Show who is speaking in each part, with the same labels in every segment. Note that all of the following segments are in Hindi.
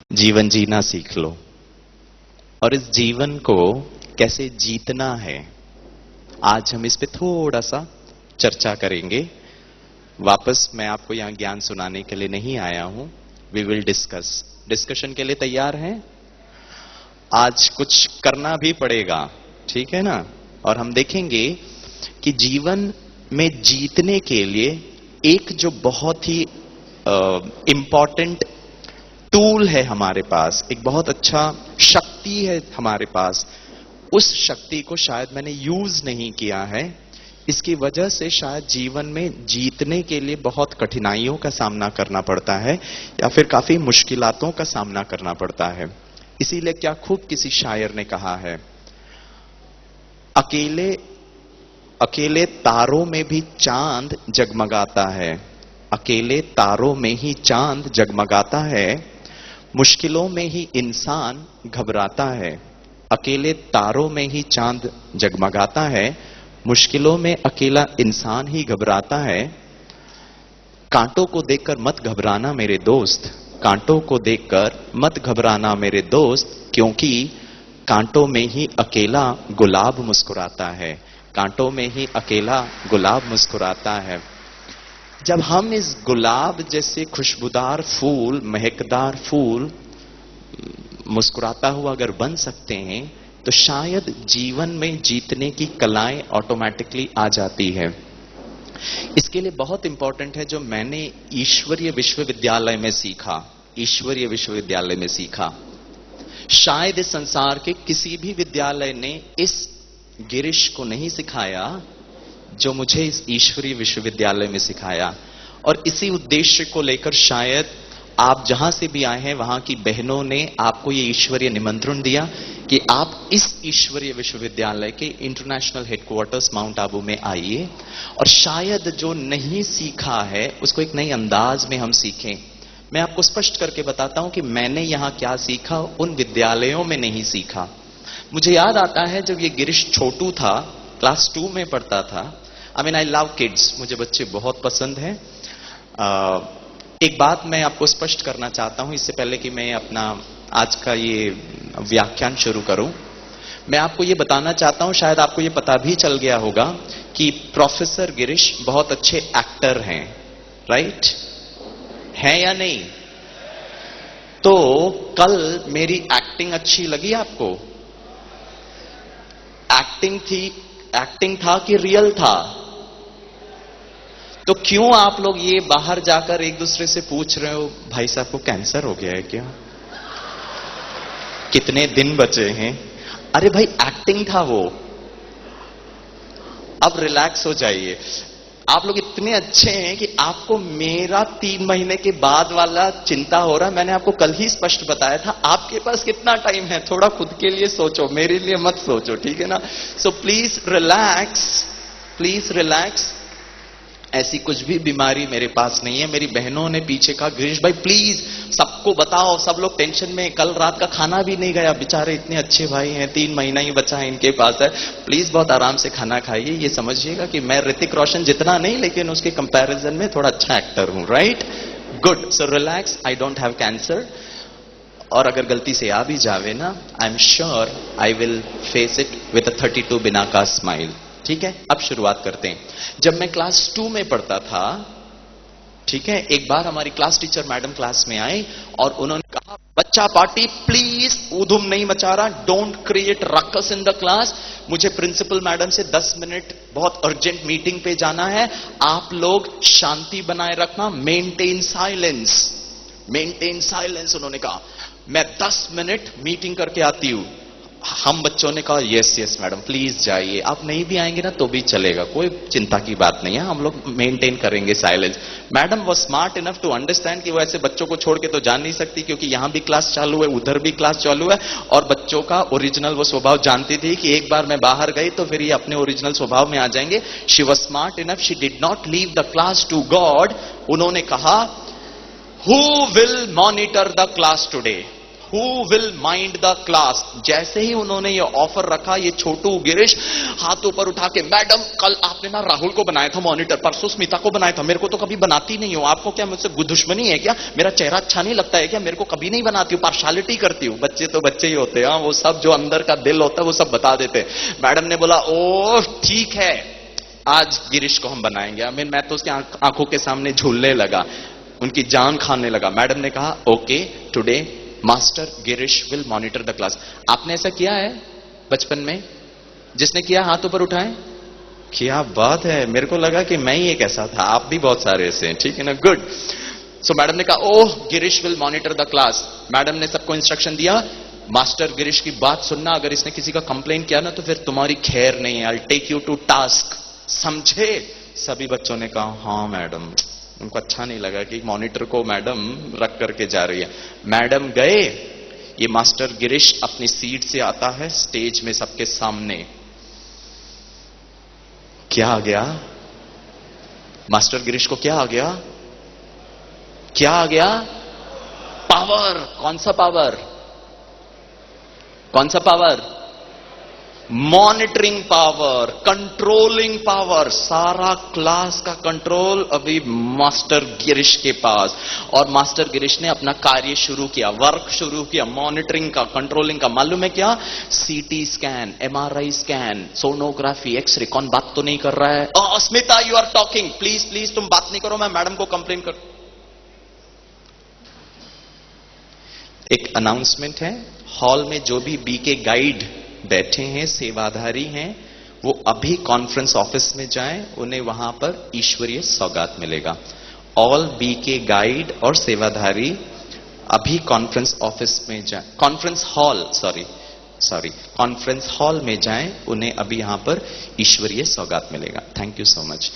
Speaker 1: जीवन जीना सीख लो और इस जीवन को कैसे जीतना है, आज हम इस पे थोड़ा सा चर्चा करेंगे। वापस मैं आपको यहां ज्ञान सुनाने के लिए नहीं आया हूं। वी विल डिस्कशन के लिए तैयार हैं? आज कुछ करना भी पड़ेगा, ठीक है ना? और हम देखेंगे कि जीवन में जीतने के लिए एक जो बहुत ही इंपॉर्टेंट टूल है हमारे पास, एक बहुत अच्छा शक्ति है हमारे पास, उस शक्ति को शायद मैंने यूज नहीं किया है। इसकी वजह से शायद जीवन में जीतने के लिए बहुत कठिनाइयों का सामना करना पड़ता है या फिर काफी मुश्किलातों का सामना करना पड़ता है। इसीलिए क्या खूब किसी शायर ने कहा है, अकेले अकेले तारों में भी चांद जगमगाता है, अकेले तारों में ही चांद जगमगाता है, मुश्किलों में ही इंसान घबराता है। अकेले तारों में ही चांद जगमगाता है, मुश्किलों में अकेला इंसान ही घबराता है। कांटों को देखकर मत घबराना मेरे दोस्त, कांटों को देखकर मत घबराना मेरे दोस्त, क्योंकि कांटों में ही अकेला गुलाब मुस्कुराता है, कांटों में ही अकेला गुलाब मुस्कुराता है। जब हम इस गुलाब जैसे खुशबूदार फूल, महकदार फूल मुस्कुराता हुआ अगर बन सकते हैं तो शायद जीवन में जीतने की कलाएं ऑटोमेटिकली आ जाती है। इसके लिए बहुत इंपॉर्टेंट है जो मैंने ईश्वरीय विश्वविद्यालय में सीखा, ईश्वरीय विश्वविद्यालय में सीखा। शायद इस संसार के किसी भी विद्यालय ने इस गिरीश को नहीं सिखाया जो मुझे इस ईश्वरीय विश्वविद्यालय में सिखाया। और इसी उद्देश्य को लेकर शायद आप जहां से भी आए हैं वहां की बहनों ने आपको ये ईश्वरीय निमंत्रण दिया कि आप इस ईश्वरीय विश्वविद्यालय के इंटरनेशनल हेडक्वार्टर्स माउंट आबू में आइए और शायद जो नहीं सीखा है उसको एक नई अंदाज में हम सीखें। मैं आपको स्पष्ट करके बताता हूं कि मैंने यहां क्या सीखा, उन विद्यालयों में नहीं सीखा। मुझे याद आता है जब ये गिरीश छोटू था, क्लास 2 में पढ़ता था। आई लव किड्स, मुझे बच्चे बहुत पसंद हैं। एक बात मैं आपको स्पष्ट करना चाहता हूं इससे पहले कि मैं अपना आज का ये व्याख्यान शुरू करूं। मैं आपको ये बताना चाहता हूं, शायद आपको ये पता भी चल गया होगा कि प्रोफेसर गिरीश बहुत अच्छे एक्टर हैं, राइट? हैं या नहीं? तो कल मेरी एक्टिंग अच्छी लगी आपको? एक्टिंग था कि रियल था? तो क्यों आप लोग ये बाहर जाकर एक दूसरे से पूछ रहे हो, भाई साहब को कैंसर हो गया है क्या? कितने दिन बचे हैं? अरे भाई एक्टिंग था वो, अब रिलैक्स हो जाइए। आप लोग इतने अच्छे हैं कि आपको मेरा 3 महीने के बाद वाला चिंता हो रहा है। मैंने आपको कल ही स्पष्ट बताया था, आपके पास कितना टाइम है, थोड़ा खुद के लिए सोचो, मेरे लिए मत सोचो, ठीक है ना? So please relax, please relax. ऐसी कुछ भी बीमारी मेरे पास नहीं है। मेरी बहनों ने पीछे कहा, गिरीश भाई प्लीज सबको बताओ, सब लोग टेंशन में, कल रात का खाना भी नहीं गया, बेचारे इतने अच्छे भाई हैं, 3 महीना ही बचा है इनके पास है, प्लीज बहुत आराम से खाना खाइए। ये समझिएगा कि मैं ऋतिक रोशन जितना नहीं, लेकिन उसके कंपैरिजन में थोड़ा अच्छा एक्टर हूं, right? Good, so relax, I don't have cancer. और अगर गलती से आ भी जावे ना, I am sure I will face it with a 32 बिना का स्माइल। ठीक है, अब शुरुआत करते हैं। जब मैं क्लास 2 में पढ़ता था, ठीक है, एक बार हमारी क्लास टीचर मैडम क्लास में आई और उन्होंने कहा, बच्चा पार्टी प्लीज ऊधुम नहीं मचा रहा, don't create ruckus in the class. मुझे प्रिंसिपल मैडम से 10 मिनट बहुत अर्जेंट मीटिंग पे जाना है, आप लोग शांति बनाए रखना, मेंटेन साइलेंस, मेंटेन साइलेंस। उन्होंने कहा मैं 10 मिनट मीटिंग करके आती हूं। हम बच्चों ने कहा यस यस मैडम प्लीज जाइए, आप नहीं भी आएंगे ना तो भी चलेगा, कोई चिंता की बात नहीं है, हम लोग मेंटेन करेंगे साइलेंस। मैडम वो स्मार्ट इनफ टू अंडरस्टैंड कि वो ऐसे बच्चों को छोड़ के तो जा नहीं सकती, क्योंकि यहां भी क्लास चालू है, उधर भी क्लास चालू है, और बच्चों का ओरिजिनल वो स्वभाव जानती थी कि एक बार मैं बाहर गई तो फिर ये अपने ओरिजिनल स्वभाव में आ जाएंगे। She was smart enough, she did not leave the class to God. उन्होंने कहा, who will monitor the class today? Who will mind the class. जैसे ही उन्होंने ये ऑफर रखा, ये छोटू गिरीश हाथ ऊपर उठा के, मैडम कल आपने ना राहुल को बनाया था मॉनिटर, परसों स्मिता को बनाया था, मेरे को तो कभी बनाती नहीं हो, आपको क्या मुझसे दुश्मनी है क्या, मेरा चेहरा अच्छा नहीं लगता है क्या, मेरे को कभी नहीं बनाती हूँ, पार्शालिटी करती हूँ। बच्चे तो बच्चे ही होते हैं, वो सब जो अंदर का दिल होता है वो सब बता देते। मैडम ने बोला ओ ठीक है, आज गिरीश को हम बनाएंगे। मैं तो उसके आंखों के सामने झूलने लगा, उनकी जान खाने लगा। मैडम ने कहा okay today master Girish will monitor the class. आपने ऐसा किया है बचपन में? जिसने किया हाथ ऊपर उठाए। क्या बात है, मेरे को लगा कि मैं ही एक ऐसा था, आप भी बहुत सारे ऐसे हैं, ठीक है ना, गुड। सो मैडम ने कहा oh Girish will monitor the class. Madam ने सबको इंस्ट्रक्शन दिया, मास्टर गिरीश की बात सुनना, अगर इसने किसी का कंप्लेन किया ना तो फिर तुम्हारी खैर नहीं है, I take you to task, समझे? सभी बच्चों ने कहा हाँ मैडम। उनको अच्छा नहीं लगा कि मॉनिटर को मैडम रख करके जा रही है। मैडम गए, ये मास्टर गिरीश अपनी सीट से आता है स्टेज में सबके सामने। क्या आ गया मास्टर गिरीश को? क्या आ गया? क्या आ गया? पावर। कौन सा पावर? कौन सा power? Monitoring power, controlling power. सारा क्लास का कंट्रोल अभी मास्टर गिरीश के पास। और मास्टर गिरीश ने अपना कार्य शुरू किया, वर्क शुरू किया, मॉनिटरिंग का, कंट्रोलिंग का। मालूम है क्या? CT scan, MRI scan, sonography, X-ray. कौन बात तो नहीं कर रहा है? Smita you are talking, please please तुम बात नहीं करो, मैं मैडम को कंप्लेन कर। एक अनाउंसमेंट है, हॉल में जो भी बी के गाइड बैठे हैं, सेवाधारी हैं, वो अभी कॉन्फ्रेंस ऑफिस में जाएं, उन्हें वहां पर ईश्वरीय सौगात मिलेगा। ऑल बी के गाइड और सेवाधारी अभी कॉन्फ्रेंस ऑफिस में जाएं, conference hall, sorry conference hall में जाएं, उन्हें अभी यहां पर ईश्वरीय सौगात मिलेगा। Thank you so much.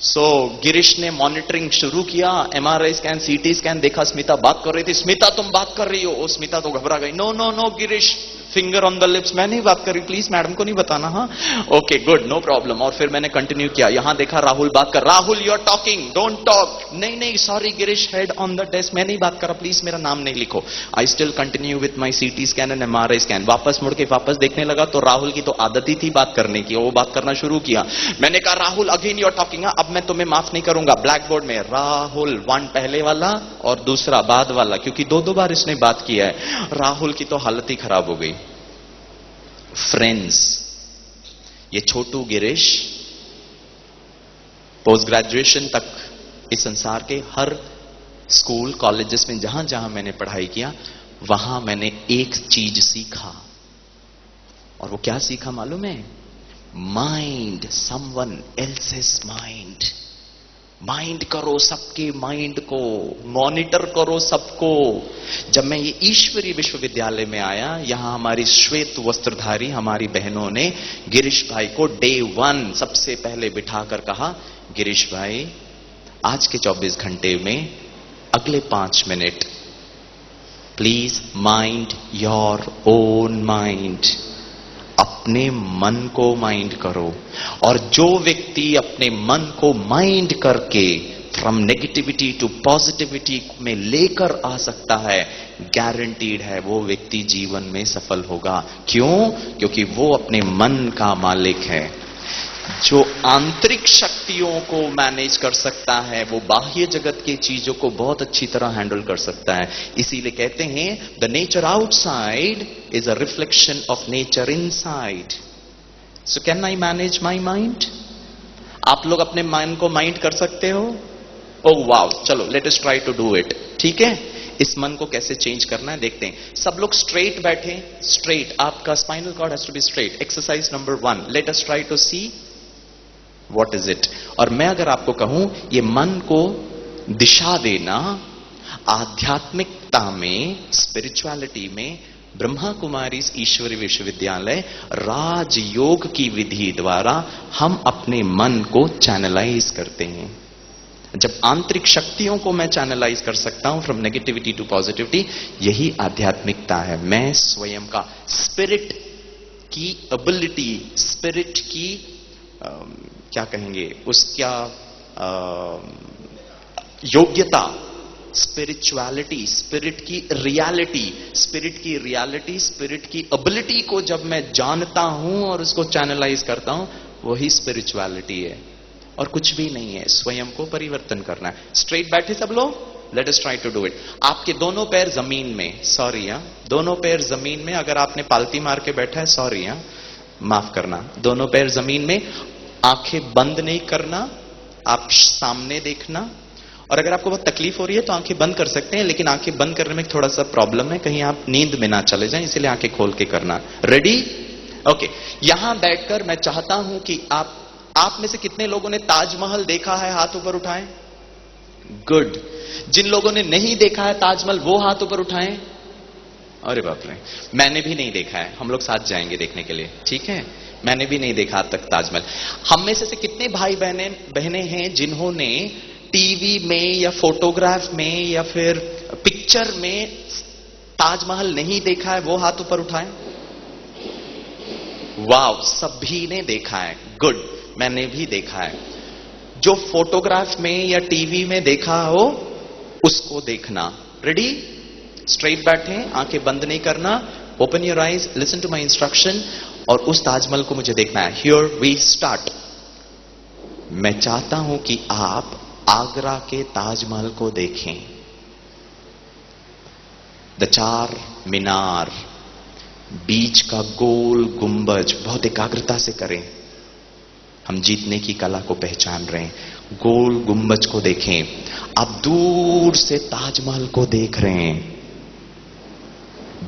Speaker 1: So Girish ने मॉनिटरिंग शुरू किया, एमआरआई स्कैन, सीटी स्कैन देखा, स्मिता बात कर रही थी। स्मिता तुम बात कर रही हो? स्मिता तो घबरा गई। No no no Girish, finger on the lips, मैं नहीं बात कर रही, प्लीज मैडम को नहीं बताना। हाँ ओके गुड, नो प्रॉब्लम। और फिर मैंने कंटिन्यू किया, यहां देखा राहुल बात कर। Rahul you are talking, don't talk. नहीं नहीं sorry Girish, head on the desk, मैं नहीं बात कर रहा, प्लीज मेरा नाम नहीं लिखो। I still continue with my CT scan and MRI scan. वापस मुड़ के वापस देखने लगा तो राहुल की तो आदत ही थी बात करने की, वो बात करना शुरू किया। मैंने कहा Rahul again you are talking, अब मैं तुम्हें माफ नहीं करूंगा। ब्लैक बोर्ड में राहुल, वन पहले वाला और दूसरा बाद वाला, क्योंकि दो बार इसने बात किया है। राहुल की तो हालत ही खराब हो गई। फ्रेंड्स, ये छोटू गिरीश पोस्ट ग्रेजुएशन तक इस संसार के हर स्कूल कॉलेजेस में जहां जहां मैंने पढ़ाई किया, वहां मैंने एक चीज सीखा। और वो क्या सीखा मालूम है? Mind someone else's mind. Mind करो सबके माइंड को, मॉनिटर करो सबको। जब मैं ये ईश्वरीय विश्वविद्यालय में आया, यहां हमारी श्वेत वस्त्रधारी हमारी बहनों ने गिरीश भाई को डे 1 सबसे पहले बिठाकर कहा, गिरीश भाई आज के 24 घंटे में अगले 5 minute please mind your own mind. अपने मन को माइंड करो। और जो व्यक्ति अपने मन को माइंड करके फ्रॉम नेगेटिविटी टू पॉजिटिविटी में लेकर आ सकता है, गारंटीड है वो व्यक्ति जीवन में सफल होगा। क्यों? क्योंकि वो अपने मन का मालिक है। जो आंतरिक शक्तियों को मैनेज कर सकता है, वो बाह्य जगत की चीजों को बहुत अच्छी तरह हैंडल कर सकता है। इसीलिए कहते हैं the nature outside is a reflection of nature inside. So can I manage my mind? आप लोग अपने माइंड को माइंड कर सकते हो? ओह वाओ, चलो let us try to do it. ठीक है, इस मन को कैसे चेंज करना है देखते हैं। सब लोग स्ट्रेट बैठे, स्ट्रेट, आपका spinal cord has to be straight. Exercise number 1, let us try to see what is it. और मैं अगर आपको कहूं ये मन को दिशा देना, आध्यात्मिकता में, स्पिरिचुअलिटी में ब्रह्मा कुमारी ईश्वरीय विश्वविद्यालय राजयोग की विधि द्वारा हम अपने मन को चैनलाइज करते हैं। जब आंतरिक शक्तियों को मैं चैनलाइज कर सकता हूं फ्रॉम नेगेटिविटी टू पॉजिटिविटी, यही आध्यात्मिकता है। मैं स्वयं का स्पिरिट की एबिलिटी, स्पिरिट की क्या कहेंगे, उसका योग्यता स्पिरिचुअलिटी, स्पिरिट की रियलिटी, स्पिरिट की रियलिटी, स्पिरिट की एबिलिटी को जब मैं जानता हूं और उसको चैनलाइज करता हूं, वही स्पिरिचुअलिटी है और कुछ भी नहीं है। स्वयं को परिवर्तन करना है। स्ट्रेट बैठे सब लोग, let us try to do it. आपके दोनों पैर जमीन में, सॉरी दोनों पैर जमीन में। अगर आपने पालती मार के बैठा है, सॉरी माफ करना। दोनों पैर जमीन में, आंखें बंद नहीं करना, आप सामने देखना। और अगर आपको बहुत तकलीफ हो रही है तो आंखें बंद कर सकते हैं, लेकिन आंखें बंद करने में थोड़ा सा प्रॉब्लम है, कहीं आप नींद में ना चले जाएं, इसलिए आंखें खोल के करना। रेडी? ओके। यहां बैठकर मैं चाहता हूं कि आप में से कितने लोगों ने ताजमहल देखा है? हाथ ऊपर उठाएं। गुड। जिन लोगों ने नहीं देखा है ताजमहल, वो हाथ ऊपर उठाएं। अरे बाप रे, मैंने भी नहीं देखा है। हम लोग साथ जाएंगे देखने के लिए, ठीक है? मैंने भी नहीं देखा आज तक ताजमहल। हम में से कितने भाई बहने हैं जिन्होंने टीवी में या फोटोग्राफ में या फिर पिक्चर में ताजमहल नहीं देखा है? वो हाथ ऊपर उठाएं। वाव, सभी ने देखा है। गुड, मैंने भी देखा है। जो फोटोग्राफ में या टीवी में देखा हो उसको देखना। रेडी? स्ट्रेट बैठे, आंखें बंद नहीं करना। Open your eyes, listen to my instruction, और उस ताजमहल को मुझे देखना है। Here we start. मैं चाहता हूं कि आप आगरा के ताजमहल को देखें। द चार मीनार, बीच का गोल गुंबज, बहुत एकाग्रता से करें। हम जीतने की कला को पहचान रहे हैं। गोल गुंबज को देखें। आप दूर से ताजमहल को देख रहे हैं।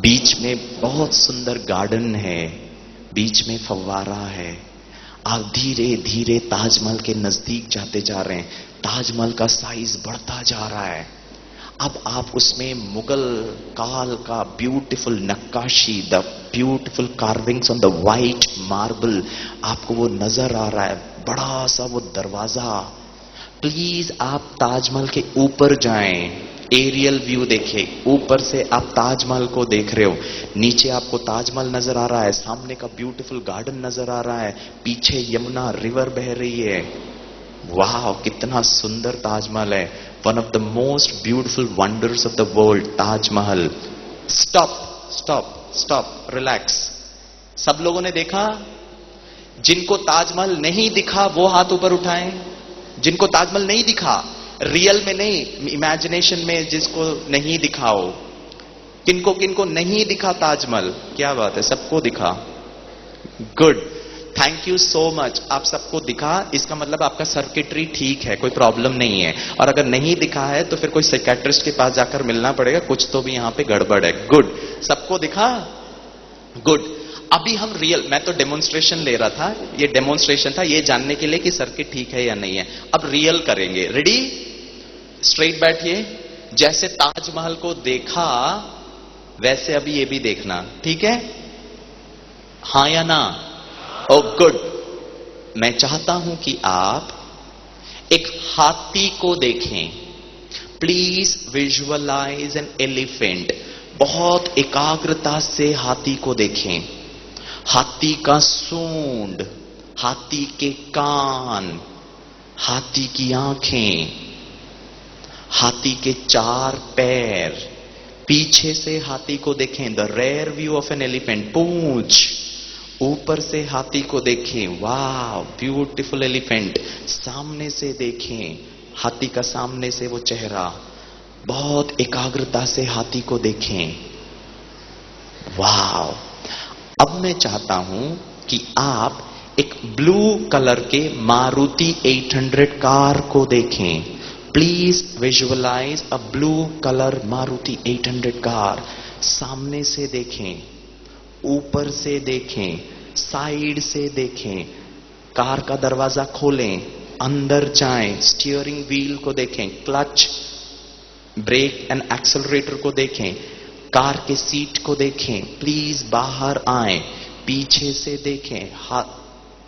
Speaker 1: बीच में बहुत सुंदर गार्डन है, बीच में फव्वारा है। आप धीरे धीरे ताजमहल के नजदीक जाते जा रहे हैं। ताजमहल का साइज बढ़ता जा रहा है। अब आप उसमें मुगल काल का ब्यूटीफुल नक्काशी, the beautiful carvings on the white marble, आपको वो नजर आ रहा है। बड़ा सा वो दरवाजा। प्लीज आप ताजमहल के ऊपर जाएं, एरियल व्यू देखें। ऊपर से आप ताजमहल को देख रहे हो, नीचे आपको ताजमहल नजर आ रहा है, सामने का ब्यूटीफुल गार्डन नजर आ रहा है, पीछे यमुना रिवर बह रही है। वाह, कितना सुंदर ताजमहल है। One of the most beautiful wonders of the world, Taj Mahal. Stop stop stop, relax. सब लोगों ने देखा? जिनको ताजमहल नहीं दिखा वो हाथ ऊपर उठाएं। जिनको ताजमहल नहीं दिखा, रियल में नहीं, इमेजिनेशन में जिसको नहीं दिखाओ। किनको किनको नहीं दिखा ताजमहल? क्या बात है, सबको दिखा। Good, thank you so much. आप सबको दिखा, इसका मतलब आपका सर्किटरी ठीक है, कोई प्रॉब्लम नहीं है। और अगर नहीं दिखा है तो फिर कोई साइकियाट्रिस्ट के पास जाकर मिलना पड़ेगा, कुछ तो भी यहां पे गड़बड़ है। गुड, सबको दिखा। गुड। अभी हम रियल, मैं तो डेमोन्स्ट्रेशन ले रहा था, ये डेमोन्स्ट्रेशन था ये जानने के लिए कि सर्किट ठीक है या नहीं है। अब रियल करेंगे। रेडी? स्ट्रेट बैठिए। जैसे ताजमहल को देखा वैसे अभी ये भी देखना, ठीक है? हां या ना? Oh good. मैं चाहता हूं कि आप एक हाथी को देखें। Please visualise an elephant. बहुत एकाग्रता से हाथी को देखें। हाथी का सूंड, हाथी के कान, हाथी की आंखें, हाथी के चार पैर। पीछे से हाथी को देखें, the rear view of an elephant. पूंछ, ऊपर से हाथी को देखें। वाह, ब्यूटीफुल एलिफेंट। सामने से देखें, हाथी का सामने से वो चेहरा। बहुत एकाग्रता से हाथी को देखें। वाह। अब मैं चाहता हूं कि आप एक ब्लू कलर के मारुति 800 कार को देखें। Please visualise a blue colour Maruti 800 car. सामने से देखें, ऊपर से देखें, साइड से देखें। कार का दरवाजा खोलें, अंदर जाएं, स्टीयरिंग व्हील को देखें, क्लच, ब्रेक एंड एक्सेलरेटर को देखें, कार के सीट को देखें। प्लीज बाहर आएं, पीछे से देखें।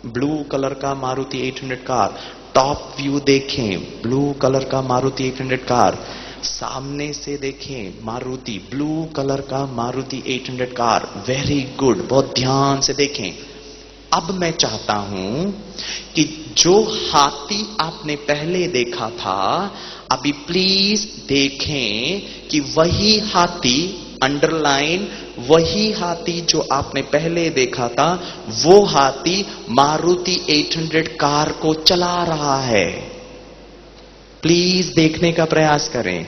Speaker 1: ब्लू कलर का मारुति 800 कार। टॉप व्यू देखें, ब्लू कलर का मारुति 800 कार। सामने से देखें, मारुति, ब्लू कलर का मारुति 800 कार। वेरी गुड, बहुत ध्यान से देखें। अब मैं चाहता हूं कि जो हाथी आपने पहले देखा था, अभी प्लीज देखें कि वही हाथी, अंडरलाइन, वही हाथी जो आपने पहले देखा था, वो हाथी मारुति 800 कार को चला रहा है। प्लीज देखने का प्रयास करें,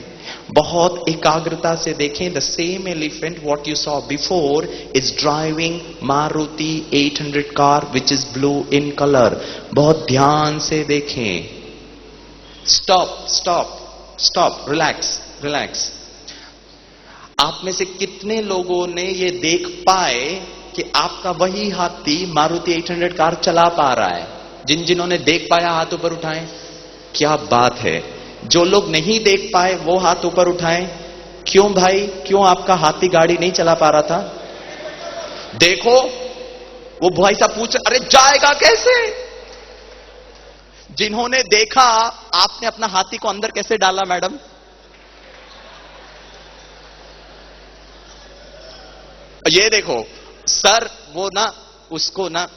Speaker 1: बहुत एकाग्रता से देखें। The same elephant what you saw before is driving Maruti 800 car which is blue in colour. बहुत ध्यान से देखें। Stop stop stop, relax relax. आप में से कितने लोगों ने ये देख पाए कि आपका वही हाथी मारुति 800 कार चला पा रहा है? जिन्होंने देख पाया हाथ ऊपर उठाएं। क्या बात है। जो लोग नहीं देख पाए वो हाथ ऊपर उठाएं। क्यों भाई, क्यों आपका हाथी गाड़ी नहीं चला पा रहा था? देखो, वो भाई साहब पूछ, अरे जाएगा कैसे? जिन्होंने देखा, आपने अपना हाथी को अंदर कैसे डाला मैडम? ये देखो सर, वो ना उसको ना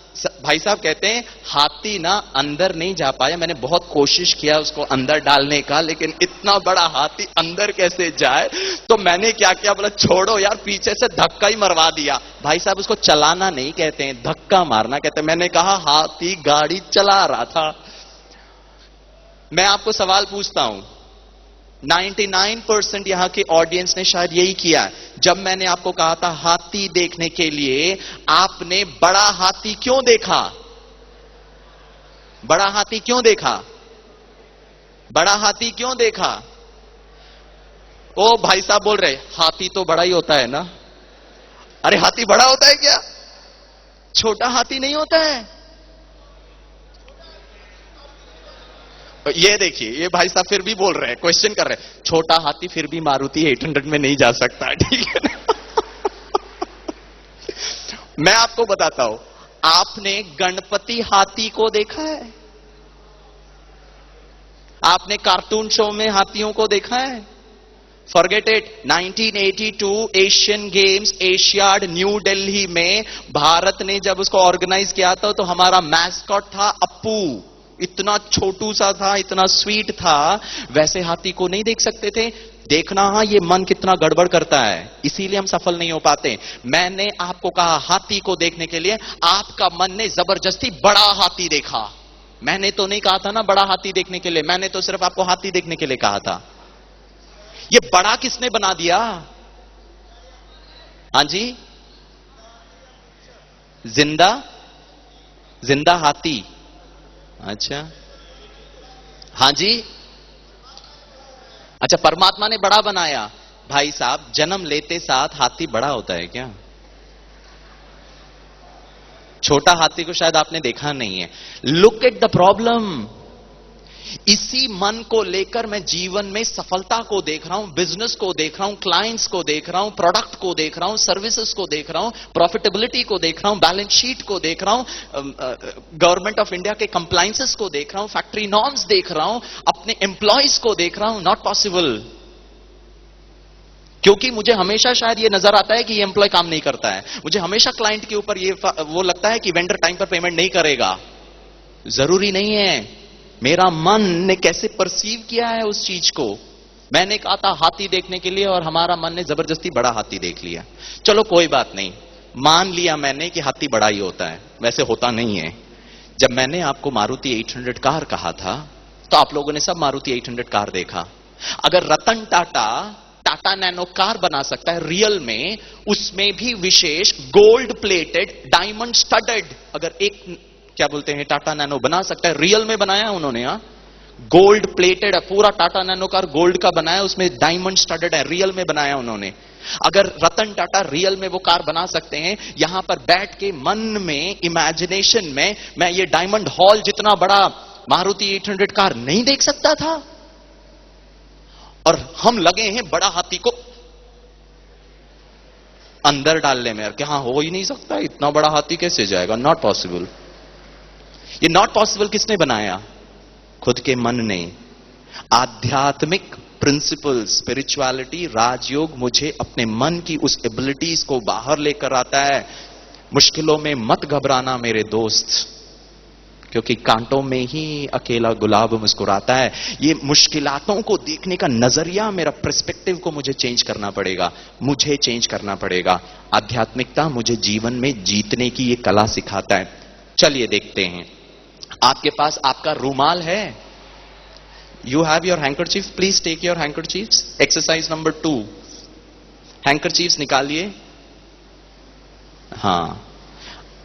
Speaker 1: भाई साहब कहते हैं हाथी ना अंदर नहीं जा पाया। मैंने बहुत कोशिश किया उसको अंदर डालने का, लेकिन इतना बड़ा हाथी अंदर कैसे जाए? तो मैंने क्या किया, बोला छोड़ो यार, पीछे से धक्का ही मरवा दिया। भाई साहब उसको चलाना नहीं कहते हैं, धक्का मारना कहते हैं। मैंने कहा हाथी गाड़ी चला रहा था। मैं आपको सवाल पूछता हूं, 99% यहां के ऑडियंस ने शायद यही किया। जब मैंने आपको कहा था हाथी देखने के लिए, आपने बड़ा हाथी क्यों देखा? बड़ा हाथी क्यों देखा? बड़ा हाथी क्यों देखा? ओ भाई साहब बोल रहे हाथी तो बड़ा ही होता है ना। अरे हाथी बड़ा होता है क्या? छोटा हाथी नहीं होता है। ये देखिए, ये भाई साहब फिर भी बोल रहे हैं, क्वेश्चन कर रहे हैं, छोटा हाथी फिर भी मारुति 800 में नहीं जा सकता, ठीक है ना? मैं आपको बताता हूं, आपने गणपति हाथी को देखा है? आपने कार्टून शो में हाथियों को देखा है? Forget it. 1982 Asian games, Asiad new Delhi में भारत ने जब उसको ऑर्गेनाइज किया था, तो हमारा मैस्कॉट था अप्पू। इतना छोटू सा था, इतना स्वीट था। वैसे हाथी को नहीं देख सकते थे। देखना, हाँ, ये मन कितना गड़बड़ करता है, इसीलिए हम सफल नहीं हो पाते। मैंने आपको कहा हाथी को देखने के लिए, आपका मन ने जबरदस्ती बड़ा हाथी देखा। मैंने तो नहीं कहा था ना बड़ा हाथी देखने के लिए, मैंने तो सिर्फ आपको हाथी देखने के लिए कहा था। ये बड़ा किसने बना दिया? हाँ जी, जिंदा जिंदा हाथी। अच्छा, हाँ जी, अच्छा, परमात्मा ने बड़ा बनाया। भाई साहब, जन्म लेते साथ हाथी बड़ा होता है क्या? छोटा हाथी को शायद आपने देखा नहीं है। Look at the problem. इसी मन को लेकर मैं जीवन में सफलता को देख रहा हूं, बिजनेस को देख रहा हूं, क्लाइंट्स को देख रहा हूं, प्रोडक्ट को देख रहा हूं, सर्विसेज को देख रहा हूं, प्रॉफिटेबिलिटी को देख रहा हूं, बैलेंस शीट को देख रहा हूं, गवर्नमेंट ऑफ इंडिया के कंप्लायंसेस को देख रहा हूं, फैक्ट्री नॉर्म्स देख रहा हूं, अपने एम्प्लॉयज को देख रहा हूं। Not possible. क्योंकि मुझे हमेशा शायद ये नजर आता है कि ये एम्प्लॉय काम नहीं करता है। मुझे हमेशा क्लाइंट के ऊपर ये वो लगता है कि वेंडर टाइम पर पेमेंट नहीं करेगा। जरूरी नहीं है। मेरा मन ने कैसे परसीव किया है उस चीज को। मैंने कहा था हाथी देखने के लिए, और हमारा मन ने जबरदस्ती बड़ा हाथी देख लिया। चलो कोई बात नहीं, मान लिया मैंने कि हाथी बड़ा ही होता है, वैसे होता नहीं है। जब मैंने आपको मारुति 800 कार कहा था, तो आप लोगों ने सब मारुति 800 कार देखा। अगर रतन टाटा टाटा नैनो कार बना सकता है रियल में, उसमें भी विशेष गोल्ड प्लेटेड डायमंड स्टडेड, अगर एक क्या बोलते हैं टाटा नैनो बना सकता है, रियल में बनाया उन्होंने, हाँ, गोल्ड प्लेटेड है पूरा टाटा नैनो कार, गोल्ड का बनाया, उसमें डायमंड स्टडेड है, रियल में बनाया उन्होंने। अगर रतन टाटा रियल में वो कार बना सकते हैं, यहां पर बैठ के मन में, इमेजिनेशन में, मैं ये डायमंड हॉल जितना बड़ा मारुति 800 कार नहीं देख सकता था? और हम लगे हैं बड़ा हाथी को अंदर डालने में, कि हाँ हो ही नहीं सकता, इतना बड़ा हाथी कैसे जाएगा? Not possible. ये नॉट पॉसिबल किसने बनाया? खुद के मन ने। आध्यात्मिक प्रिंसिपल, स्पिरिचुअलिटी, राजयोग मुझे अपने मन की उस एबिलिटीज को बाहर लेकर आता है। मुश्किलों में मत घबराना मेरे दोस्त, क्योंकि कांटों में ही अकेला गुलाब मुस्कुराता है। ये मुश्किलातों को देखने का नजरिया, मेरा पर्सपेक्टिव को मुझे चेंज करना पड़ेगा, मुझे चेंज करना पड़ेगा। आध्यात्मिकता मुझे जीवन में जीतने की ये कला सिखाता है। चलिए देखते हैं। आपके पास आपका रूमाल है? You have your handkerchief, please take your handkerchiefs. Exercise number 2, handkerchiefs निकालिए। हां,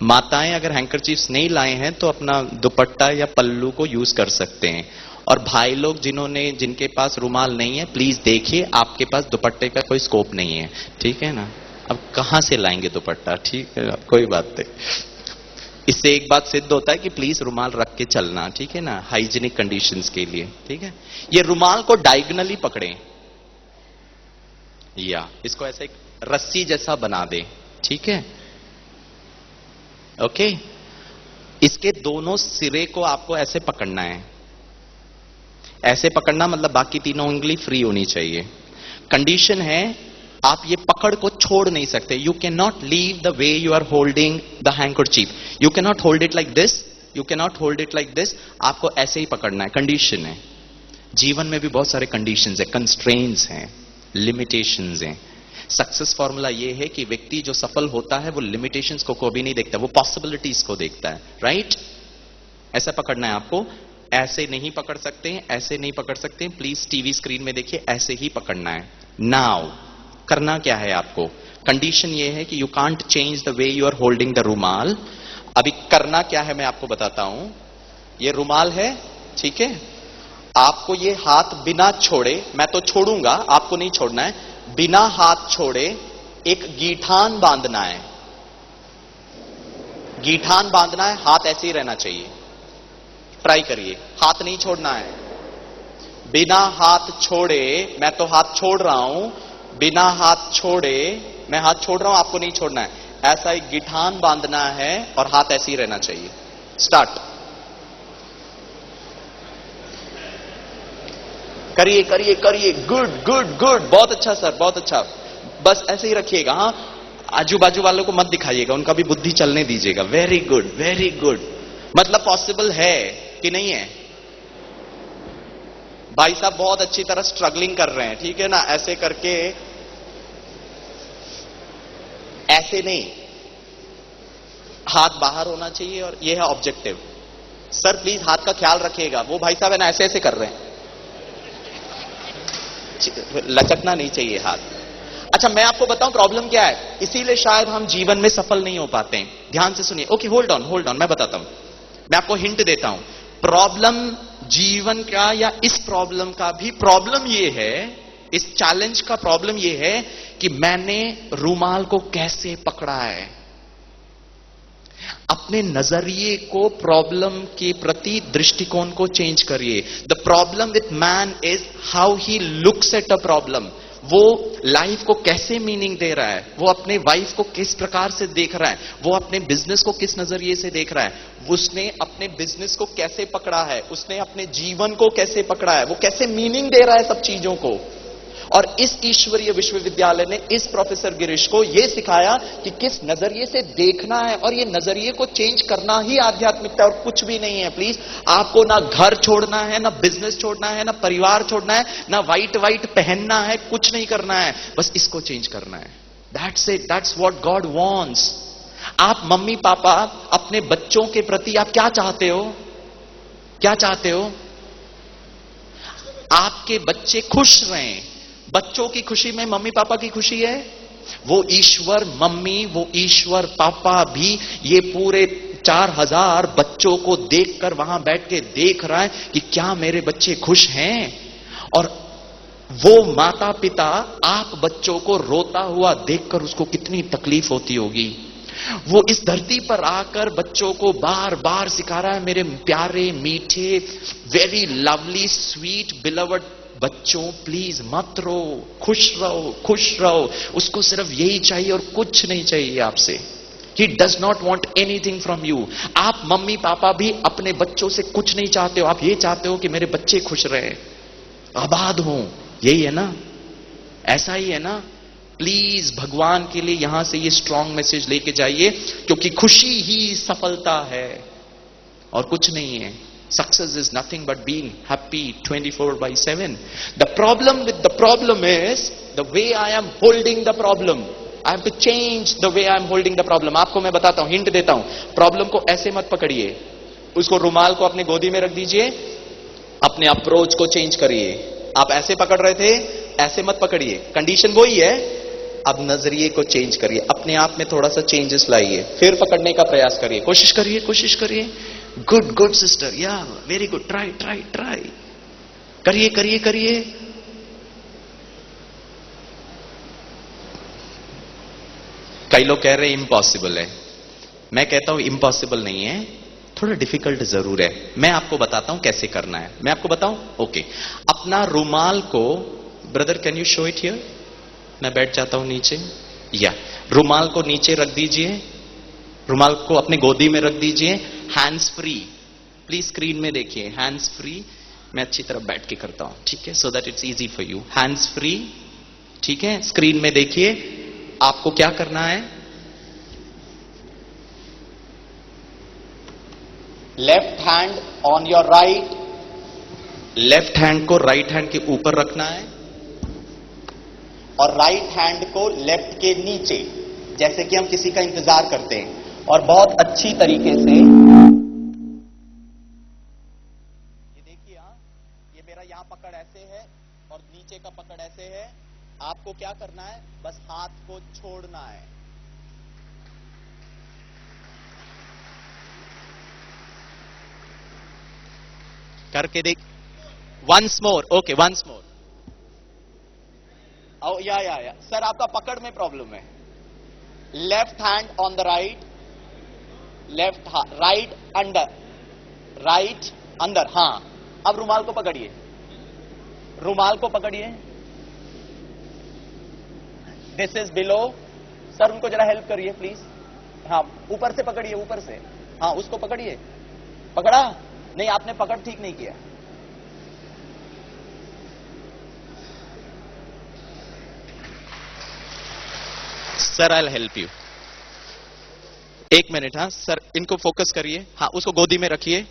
Speaker 1: माताएं अगर हैंकरचीफ्स नहीं लाए हैं तो अपना दुपट्टा या पल्लू को यूज कर सकते हैं। और भाई लोग जिनके पास रुमाल नहीं है, प्लीज देखिए आपके पास दुपट्टे का कोई स्कोप नहीं है, ठीक है ना। अब कहां से लाएंगे दुपट्टा, ठीक है, कोई बात नहीं। इससे एक बात सिद्ध होता है कि प्लीज रुमाल रख के चलना, ठीक है ना, हाइजीनिक कंडीशंस के लिए, ठीक है। ये रुमाल को डायगोनली पकड़ें या इसको ऐसे एक रस्सी जैसा बना दें, ठीक है, ओके। इसके दोनों सिरे को आपको ऐसे पकड़ना है। ऐसे पकड़ना मतलब बाकी तीनों उंगली फ्री होनी चाहिए। कंडीशन है आप ये पकड़ को छोड़ नहीं सकते। You can not leave the way you are holding the handkerchief. You can not hold it like this, you can not hold it like this. आपको ऐसे ही पकड़ना है। कंडीशन है। जीवन में भी बहुत सारे कंडीशंस है, कंस्ट्रेंट्स हैं, लिमिटेशंस हैं। सक्सेस फॉर्मूला ये है कि व्यक्ति जो सफल होता है वो लिमिटेशंस को कभी नहीं देखता, वो पॉसिबिलिटीज को देखता है, राइट। ऐसा पकड़ना है आपको। ऐसे नहीं पकड़ सकते हैं, ऐसे नहीं पकड़ सकते हैं, प्लीज टीवी स्क्रीन में देखिए, ऐसे ही पकड़ना है। नाउ करना क्या है आपको? कंडीशन ये है कि you can't change the way you are holding the रुमाल। अभी करना क्या है मैं आपको बताता हूं। ये रुमाल है, ठीक है। आपको ये हाथ बिना छोड़े, मैं तो छोड़ूंगा, आपको नहीं छोड़ना है, बिना हाथ छोड़े एक गीठान बांधना है। गीठान बांधना है, हाथ ऐसे ही रहना चाहिए। ट्राई करिए, हाथ नहीं छोड़ना है। बिना हाथ छोड़े, मैं तो हाथ छोड़ रहा हूं, बिना हाथ छोड़े, मैं हाथ छोड़ रहा हूं, आपको नहीं छोड़ना है। ऐसा एक गिठान बांधना है और हाथ ऐसे ही रहना चाहिए। स्टार्ट करिए करिए करिए। गुड गुड गुड, बहुत अच्छा सर, बहुत अच्छा। बस ऐसे ही रखिएगा। हाँ, आजू बाजू वालों को मत दिखाइएगा, उनका भी बुद्धि चलने दीजिएगा। Very good very good. मतलब पॉसिबल है कि नहीं है? भाई साहब बहुत अच्छी तरह स्ट्रगलिंग कर रहे हैं, ठीक है ना। ऐसे करके, ऐसे नहीं, हाथ बाहर होना चाहिए और यह है ऑब्जेक्टिव। सर प्लीज हाथ का ख्याल रखिएगा। वो भाई साहब है ना, ऐसे ऐसे कर रहे हैं, लचकना नहीं चाहिए हाथ। अच्छा मैं आपको बताऊं प्रॉब्लम क्या है, इसीलिए शायद हम जीवन में सफल नहीं हो पाते हैं। ध्यान से सुनिए। ओके, होल्ड ऑन, मैं बताता हूं, मैं आपको हिंट देता हूं। प्रॉब्लम जीवन का या इस प्रॉब्लम का भी प्रॉब्लम यह है, इस चैलेंज का प्रॉब्लम यह है कि मैंने रूमाल को कैसे पकड़ा है। अपने नजरिए को, प्रॉब्लम के प्रति दृष्टिकोण को चेंज करिए। The problem with man is how he looks at a problem. वो लाइफ को कैसे मीनिंग दे रहा है, वो अपने वाइफ को किस प्रकार से देख रहा है, वो अपने बिजनेस को किस नजरिए से देख रहा है, उसने अपने बिजनेस को कैसे पकड़ा है, उसने अपने जीवन को कैसे पकड़ा है, वो कैसे मीनिंग दे रहा है सब चीजों को। और इस ईश्वरीय विश्वविद्यालय ने इस प्रोफेसर गिरीश को यह सिखाया कि किस नजरिए से देखना है, और ये नजरिए को चेंज करना ही आध्यात्मिकता और कुछ भी नहीं है। प्लीज, आपको ना घर छोड़ना है, ना बिजनेस छोड़ना है, ना परिवार छोड़ना है, ना व्हाइट व्हाइट पहनना है, कुछ नहीं करना है, बस इसको चेंज करना है। That's it, that's what God wants. आप मम्मी पापा अपने बच्चों के प्रति आप क्या चाहते हो? क्या चाहते हो? आपके बच्चे खुश रहें। बच्चों की खुशी में मम्मी पापा की खुशी है। वो ईश्वर मम्मी, वो ईश्वर पापा भी ये पूरे 4000 बच्चों को देखकर वहां बैठ के देख रहा है कि क्या मेरे बच्चे खुश हैं। और वो माता पिता आप बच्चों को रोता हुआ देखकर उसको कितनी तकलीफ होती होगी। वो इस धरती पर आकर बच्चों को बार बार सिखा रहा है, मेरे प्यारे मीठे वेरी लवली स्वीट बिलवड बच्चों, प्लीज मत रो, खुश रहो, खुश रहो। उसको सिर्फ यही चाहिए और कुछ नहीं चाहिए आपसे। He does not want anything from you। आप मम्मी पापा भी अपने बच्चों से कुछ नहीं चाहते हो, आप ये चाहते हो कि मेरे बच्चे खुश रहे, आबाद हों। यही है ना, ऐसा ही है ना। प्लीज भगवान के लिए यहां से ये स्ट्रॉन्ग मैसेज लेके जाइए, क्योंकि खुशी ही सफलता है और कुछ नहीं है. Success is nothing but being happy 24/7. The problem with the problem is the way I am holding the problem. I have to change the way I am holding the problem. आपको मैं बताता हूं, हिंट देता हूं. प्रॉब्लम को ऐसे मत पकड़िए, उसको रुमाल को अपने गोदी में रख दीजिए, अपने अप्रोच को चेंज करिए. आप ऐसे पकड़ रहे थे, ऐसे मत पकड़िए. कंडीशन वही है, अब नजरिए को चेंज करिए, अपने आप में थोड़ा सा चेंजेस लाइए, फिर पकड़ने का प्रयास करिए. कोशिश करिए, कोशिश करिए. गुड गुड सिस्टर, या very good. Try try try. करिए करिए करिए. कई लोग कह रहे हैं इम्पॉसिबल है. मैं कहता हूं इम्पॉसिबल नहीं है, थोड़ा डिफिकल्ट जरूर है. मैं आपको बताता हूं कैसे करना है. मैं आपको बताऊं? ओके. अपना रुमाल को, brother can you show it here? मैं बैठ जाता हूं नीचे. या रुमाल को नीचे रख दीजिए, रुमाल को अपने गोदी में रख दीजिए. Hands free. प्लीज स्क्रीन में देखिए, हैंड्स फ्री. मैं अच्छी तरह बैठ के करता हूं, ठीक है, so that it's easy for you. Hands free, ठीक है. स्क्रीन में देखिए. आपको क्या करना है? Left hand on your right. Left hand को राइट हैंड के ऊपर रखना है और राइट हैंड को लेफ्ट के नीचे, जैसे कि हम किसी का इंतजार करते हैं. और बहुत अच्छी तरीके से ये देखिए. ये मेरा यहां पकड़ ऐसे है और नीचे का पकड़ ऐसे है. आपको क्या करना है? बस हाथ को छोड़ना है. करके देख. Once more. Okay, once more. Yeah sir, आपका पकड़ में प्रॉब्लम है. Left hand on the right, left right under, right अंदर. हां, अब रुमाल को पकड़िए, रुमाल को पकड़िए. This is below. सर, उनको जरा हेल्प करिए प्लीज. हाँ, ऊपर से पकड़िए, ऊपर से. हाँ, उसको पकड़िए. पकड़ा नहीं? आपने पकड़ ठीक नहीं किया. Sir, I will help you. एक मिनट. हाँ सर, इनको फोकस करिए. हाँ, उसको गोदी में रखिए.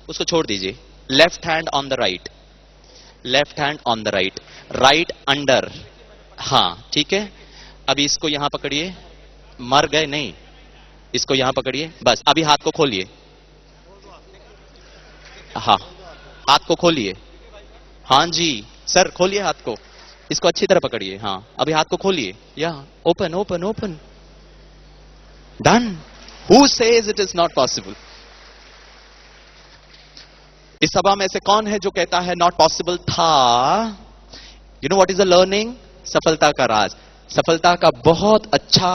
Speaker 1: उसको छोड़ दीजिए. Left hand on the right, left hand on the right, right under. हाँ, ठीक है. अभी इसको यहां पकड़िए. मर गए नहीं, इसको यहां पकड़िए बस. अभी हाथ को खोलिए. हाँ, हाथ को खोलिए. हाँ जी सर, खोलिए हाथ को. इसको अच्छी तरह पकड़िए. हाँ, अभी हाथ को खोलिए. या open open open. Done. Who says it is not possible? इस सभा में से कौन है जो कहता है नॉट पॉसिबल था? You know what is the learning? सफलता का राज, सफलता का बहुत अच्छा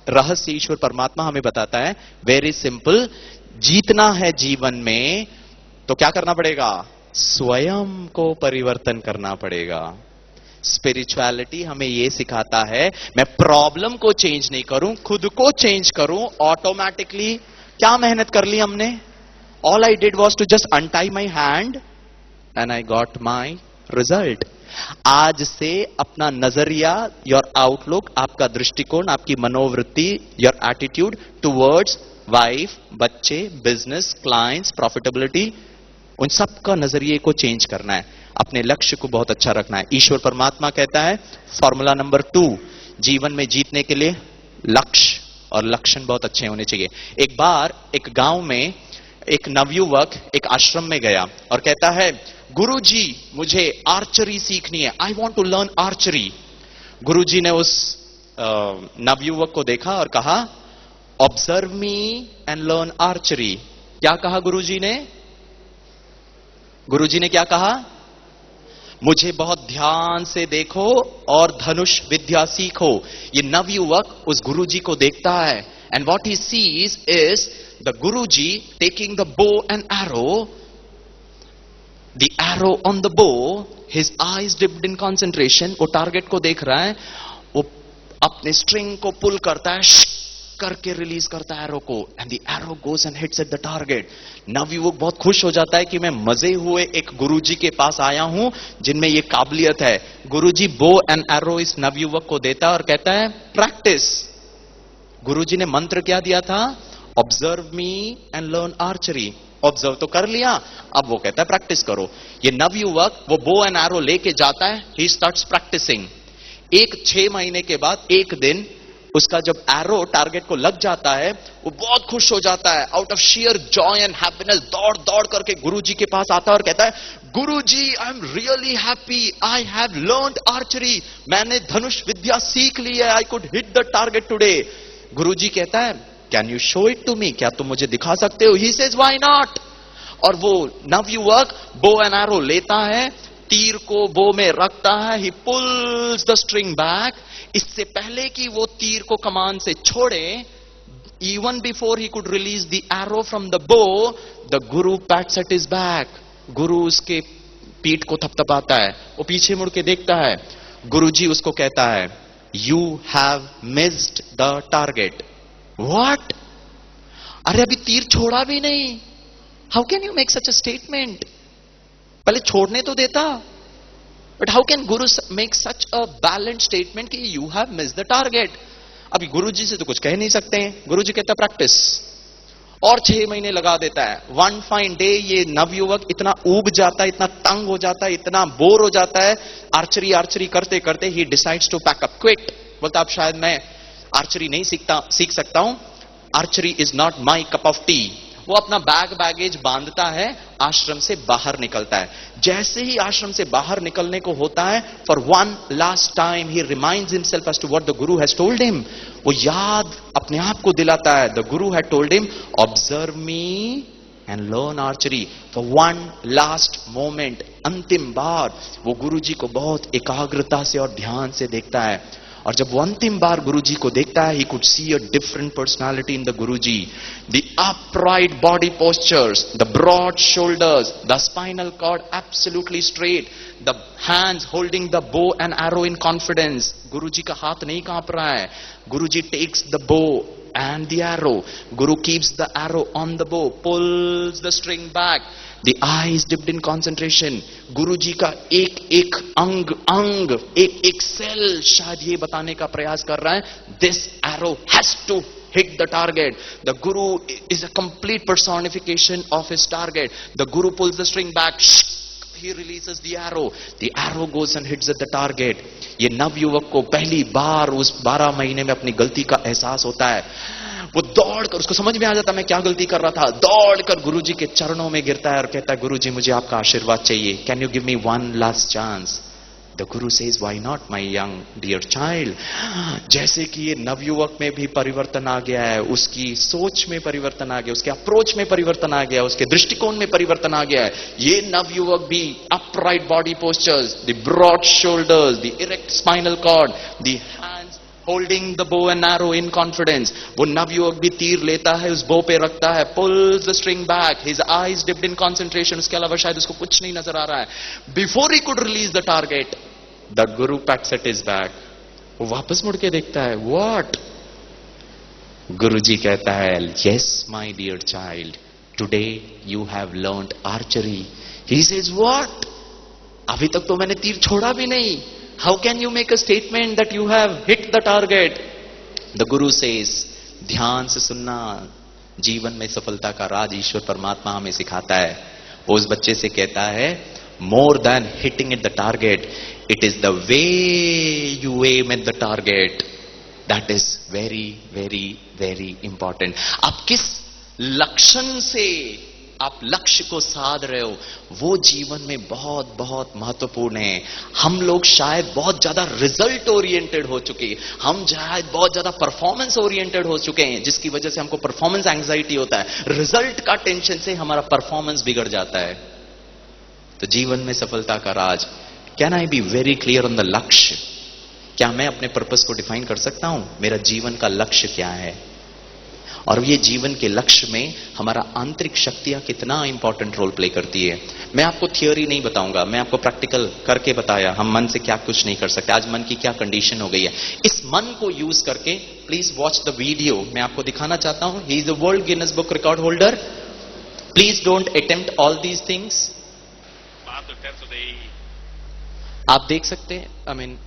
Speaker 1: रहस्य ईश्वर परमात्मा हमें बताता है. Very simple. जीतना है जीवन में तो क्या करना पड़ेगा? स्वयं को परिवर्तन करना पड़ेगा. स्पिरिचुअलिटी हमें यह सिखाता है, मैं प्रॉब्लम को चेंज नहीं करूं, खुद को चेंज करूं. ऑटोमेटिकली क्या मेहनत कर ली हमने? All I did was to just untie my hand and I got my result. आज से अपना नजरिया, योर आउटलुक, आपका दृष्टिकोण, आपकी मनोवृत्ति, योर एटीट्यूड टुवर्ड्स वाइफ, बच्चे, बिजनेस, क्लाइंट्स, प्रॉफिटेबिलिटी, उन सब का नजरिए को चेंज करना है. अपने लक्ष्य को बहुत अच्छा रखना है. ईश्वर परमात्मा कहता है फॉर्मूला नंबर 2, जीवन में जीतने के लिए लक्ष्य और लक्षण बहुत अच्छे होने चाहिए. एक बार एक गांव में एक नवयुवक एक आश्रम में गया और कहता है, गुरुजी मुझे आर्चरी सीखनी है, I want to learn archery. Guruji ने उस नवयुवक को देखा और कहा, observe me and learn archery. क्या कहा गुरुजी ने? गुरुजी ने क्या कहा? मुझे बहुत ध्यान से देखो और धनुष विद्या सीखो. ये नवयुवक उस गुरुजी को देखता है and what he sees is the guruji taking the bow and arrow. The arrow on the bow, his eyes dipped in concentration. वो टारगेट को देख रहा है, वो अपने स्ट्रिंग को पुल करता है करके रिलीज करता है एरो को, and the arrow goes and hits at the target. नवयुवक बहुत खुश हो जाता है कि मैं मजे हुए एक गुरुजी के पास आया हूं जिनमें ये काबिलियत है। गुरुजी बो एंड एरो इस नवयुवक को देता है और कहता है प्रैक्टिस। गुरुजी ने मंत्र क्या दिया था? Observe me and learn archery. Observe तो कर लिया, अब वो कहता है प्रैक्टिस करो। ये नवयुवक वो बो एंड एरो लेके जाता है, ही स्टार्ट्स प्रैक्टिसिंग। 6 महीने के बाद एक दिन उसका जब एरो टारगेट को लग जाता है, वो बहुत खुश हो जाता है। Out of share Joy and happiness दौड़ दौड़ करके गुरुजी के पास आता है और कहता है, guruji I am really happy, I have learned archery. मैंने धनुष विद्या सीख ली है, I could hit the target today. Guruji कहता है, can you show it to me? क्या तुम मुझे दिखा सकते हो? He says why not. और वो नवयुवक बो एंड एरो लेता है, तीर को बो में रखता है, ही पुल्स द स्ट्रिंग बैक। इससे पहले कि वो तीर को कमान से छोड़े, even before he could release the arrow from the बो, the Guru pets at his back. गुरु उसके पीठ को थपथपाता है, वो पीछे मुड़ के देखता है। गुरुजी उसको कहता है, you have missed the target. What? अरे अभी तीर छोड़ा भी नहीं, how can you make such a statement? पहले छोड़ने तो देता। But how can guru make such a balance statement कि you have missed the target? अभी गुरुजी से तो कुछ कह नहीं सकते हैं। गुरुजी कहता प्रैक्टिस, और 6 महीने लगा देता है। वन फाइन डे ये नवयुवक इतना ऊब जाता है, इतना तंग हो जाता है, इतना बोर हो जाता है आर्चरी आर्चरी करते करते, he decides to pack up, quit. बोलता अब शायद मैं आर्चरी नहीं सीख सकता हूं, archery is not my cup of tea. वो अपना बैगेज बांधता है, आश्रम से बाहर निकलता है। जैसे ही आश्रम से बाहर निकलने को होता है, for one last time he reminds himself as to what the guru has told him. वो याद अपने आप को दिलाता है, the guru had told him observe me and learn archery. For one last moment, अंतिम बार वो गुरुजी को बहुत एकाग्रता से और ध्यान से देखता है। और जब वो अंतिम बार गुरुजी को देखता है, he could see a different personality in the Guruji. The upright body postures, the broad shoulders, the spinal cord absolutely straight, the hands holding the bow and arrow in confidence. गुरुजी का हाथ नहीं कांप रहा है। गुरुजी takes the bow and the arrow. Guru keeps the arrow on the bow, pulls the string back. The eyes dipped in concentration. गुरुजी का एक एक अंग एक एक सेल शायद ये बताने का प्रयास कर रहा है, this arrow has to hit the target. The Guru is a complete personification of his target. The Guru pulls the string back, he releases the arrow. The arrow goes and hits at the target. ये नवयुवक को पहली बार उस 12 महीने में अपनी गलती का एहसास होता है। वो दौड़कर, उसको समझ में आ जाता मैं क्या गलती कर रहा था, दौड़कर गुरुजी के चरणों में गिरता है और कहता है, गुरुजी मुझे आपका आशीर्वाद चाहिए, can you give me one last chance? The guru says why not my young dear child. जैसे कि ये नवयुवक में भी परिवर्तन आ गया है, उसकी सोच में परिवर्तन आ गया, उसके अप्रोच में परिवर्तन आ गया, उसके दृष्टिकोण में परिवर्तन आ गया है। ये नवयुवक भी upright body postures, the broad shoulders, the erect spinal cord, the hands holding the bow and arrow in confidence. वो नवयुवक भी तीर लेता है, उस बो पे रखता है, pulls the string back, his eyes dipped in concentration. उसके अलावा शायद उसको कुछ नहीं नजर आ रहा है। Before he could release the target, the Guru pets at his back. वो वापस मुड़ के देखता है, व्हाट? गुरुजी कहता है, yes my dear child, today you have learned archery. He says what? अभी तक तो मैंने तीर छोड़ा भी नहीं, how can you make a statement that you have hit the target? The Guru says, ध्यान से सुनना, जीवन में सफलता का राज ईश्वर परमात्मा हमें सिखाता है। वो उस बच्चे से कहता है, more than hitting at the target, it is the way you aim at the target that is very very very important. आप किस लक्षण से आप लक्ष्य को साध रहे हो, वो जीवन में बहुत बहुत महत्वपूर्ण है। हम लोग शायद बहुत ज्यादा रिजल्ट ओरिएंटेड हो चुके हैं, हम शायद बहुत ज्यादा परफॉर्मेंस ओरिएंटेड हो चुके हैं, जिसकी वजह से हमको परफॉर्मेंस एंजाइटी होता है। रिजल्ट का टेंशन से हमारा परफॉर्मेंस बिगड़ जाता है। तो जीवन में सफलता का राज, can I be very clear on the lakshya? क्या मैं अपने पर्पस को डिफाइन कर सकता हूं? मेरा जीवन का लक्ष्य क्या है? और ये जीवन के लक्ष्य में हमारा आंतरिक शक्तियां कितना इंपॉर्टेंट रोल प्ले करती है। मैं आपको थियोरी नहीं बताऊंगा, मैं आपको प्रैक्टिकल करके बताया हम मन से क्या कुछ नहीं कर सकते। आज मन की क्या कंडीशन हो गई है, इस मन को यूज करके प्लीज वॉच द वीडियो। मैं आपको दिखाना चाहता हूं, he is the world Guinness book record holder. Please don't attempt all these things. आप देख सकते हैं, आई मीन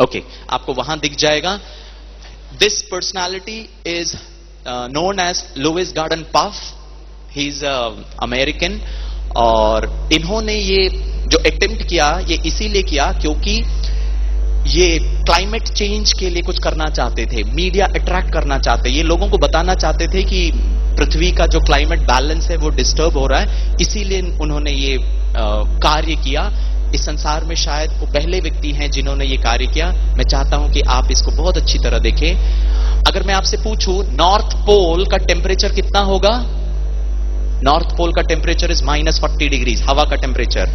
Speaker 1: ओके, आपको वहां दिख जाएगा। This personality is known as Louis Garden Puff. He's American. और इन्होंने ये जो अटेम्प्ट किया ये इसीलिए किया क्योंकि ये क्लाइमेट चेंज के लिए कुछ करना चाहते थे, मीडिया अट्रैक्ट करना चाहते, ये लोगों को बताना चाहते थे कि पृथ्वी का जो क्लाइमेट बैलेंस है वो डिस्टर्ब हो रहा है, इसीलिए उन्होंने ये कार्य किया। इस संसार में शायद वो पहले व्यक्ति हैं जिन्होंने ये कार्य किया। मैं चाहता हूं कि आप इसको बहुत अच्छी तरह देखें। अगर मैं आपसे पूछूं नॉर्थ पोल का टेम्परेचर कितना होगा, नॉर्थ पोल का टेम्परेचर इज -40 डिग्रीज, हवा का टेम्परेचर।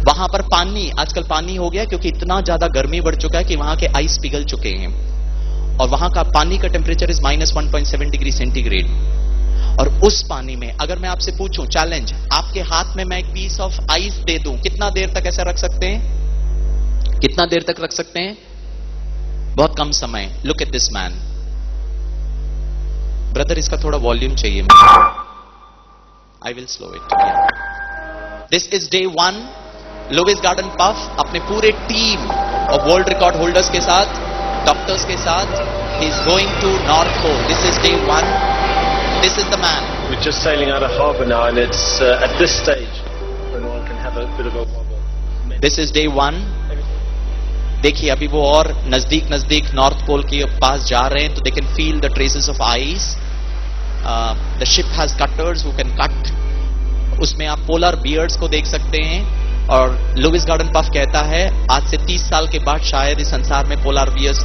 Speaker 1: वहां पर पानी, आजकल पानी हो गया क्योंकि इतना ज्यादा गर्मी बढ़ चुका है कि वहां के आइस पिघल चुके हैं, और वहां का पानी का टेम्परेचर इज -1.7 डिग्री सेंटीग्रेड। और उस पानी में अगर मैं आपसे पूछूं, चैलेंज, आपके हाथ में मैं एक पीस ऑफ आइस दे दूं, कितना देर तक ऐसा रख सकते हैं, कितना देर तक रख सकते हैं? बहुत कम समय। Look at this man. Brother इसका थोड़ा वॉल्यूम चाहिए मुझे, I will slow it. This is day 1। Lewis Gordon Pugh अपने पूरे team of world record holders के साथ, डॉक्टर्स के साथ, he is going to North Pole. This is day 1। This is the man.
Speaker 2: We're just sailing out of harbour now, and it's at this stage when one can have a bit of a wobble.
Speaker 1: This is day 1. देखिए अभी वो और नजदीक नजदीक नॉर्थ पोल के पास जा रहे हैं, तो they can feel the traces of ice. The ship has cutters who can cut. उसमें आप पोलर बियर्ड्स को देख सकते हैं। और लुइस गार्डन पफ कहता है आज से 30 साल के बाद शायद इस संसार में पोलर बियर्स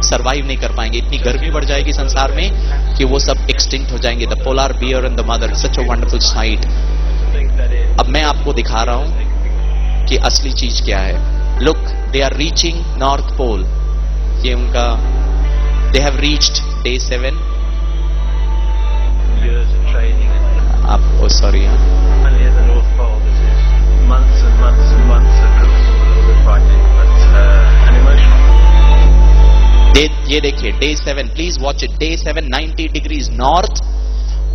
Speaker 1: सरवाइव नहीं कर पाएंगे, इतनी गर्मी बढ़ जाएगी संसार में कि वो सब एक्सटिंक्ट हो जाएंगे। The polar bear and the mother, such a wonderful site. अब मैं आपको दिखा रहा हूं कि असली चीज क्या है। Look, they are reaching North Pole. ये उनका, दे हैव रीच्ड डे 7। आप सॉरी, ये देखिए day 7, please watch it. Day 7, 90 degrees north,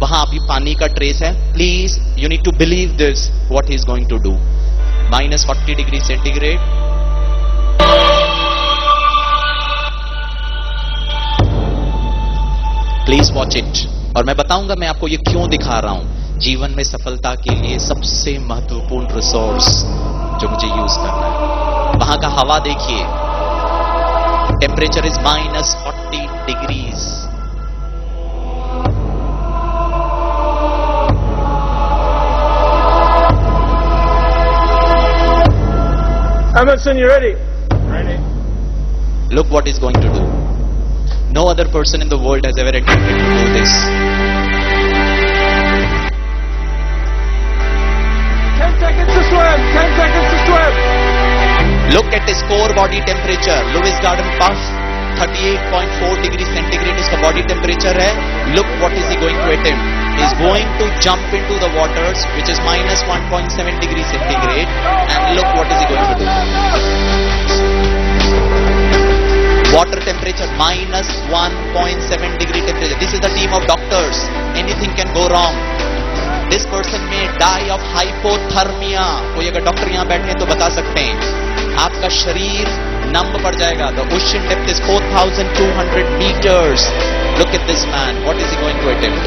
Speaker 1: वहां अभी पानी का ट्रेस है। Please you need to believe this, what he is going to do. -40 degree centigrade. Please watch it. और मैं बताऊंगा मैं आपको ये क्यों दिखा रहा हूं। जीवन में सफलता के लिए सबसे महत्वपूर्ण रिसोर्स जो मुझे यूज करना है, वहां का हवा देखिए, temperature is -40 degrees.
Speaker 2: Emerson, you ready? Ready.
Speaker 1: Look what he's going to do. No other person in the world has ever attempted to do this.
Speaker 2: 10 seconds to swim. 10 seconds to swim.
Speaker 1: Look at his core body temperature. Louis Garden Puff, 38.4 degree centigrade उसका बॉडी टेम्परेचर है। Look what is he going to attempt. He is going to jump into the waters which is -1.7 degree centigrade, and look what is he going to do. Water temperature -1.7 degree temperature. This is the team of doctors. Anything can go wrong. This person may die of hypothermia. कोई अगर डॉक्टर यहां बैठे हैं तो बता सकते हैं, आपका शरीर नम पड़ जाएगा। The ocean depth is 4,200 meters. Look at this man. What is he going to attempt?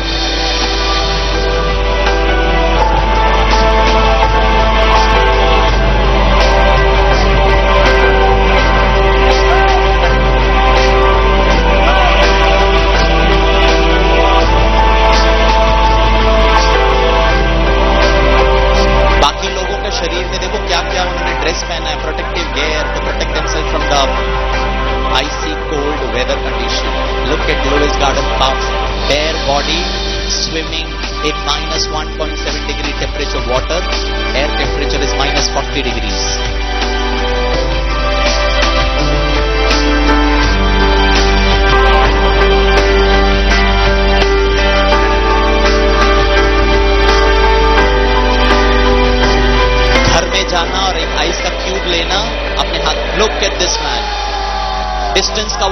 Speaker 1: शरीर में देखो क्या क्या उन्होंने ड्रेस पहना है, protective gear to protect themselves from the icy cold weather condition. Look at Lewis Gordon Pugh, bare body, swimming एक -1.7 degree temperature water, air temperature is -40 degrees.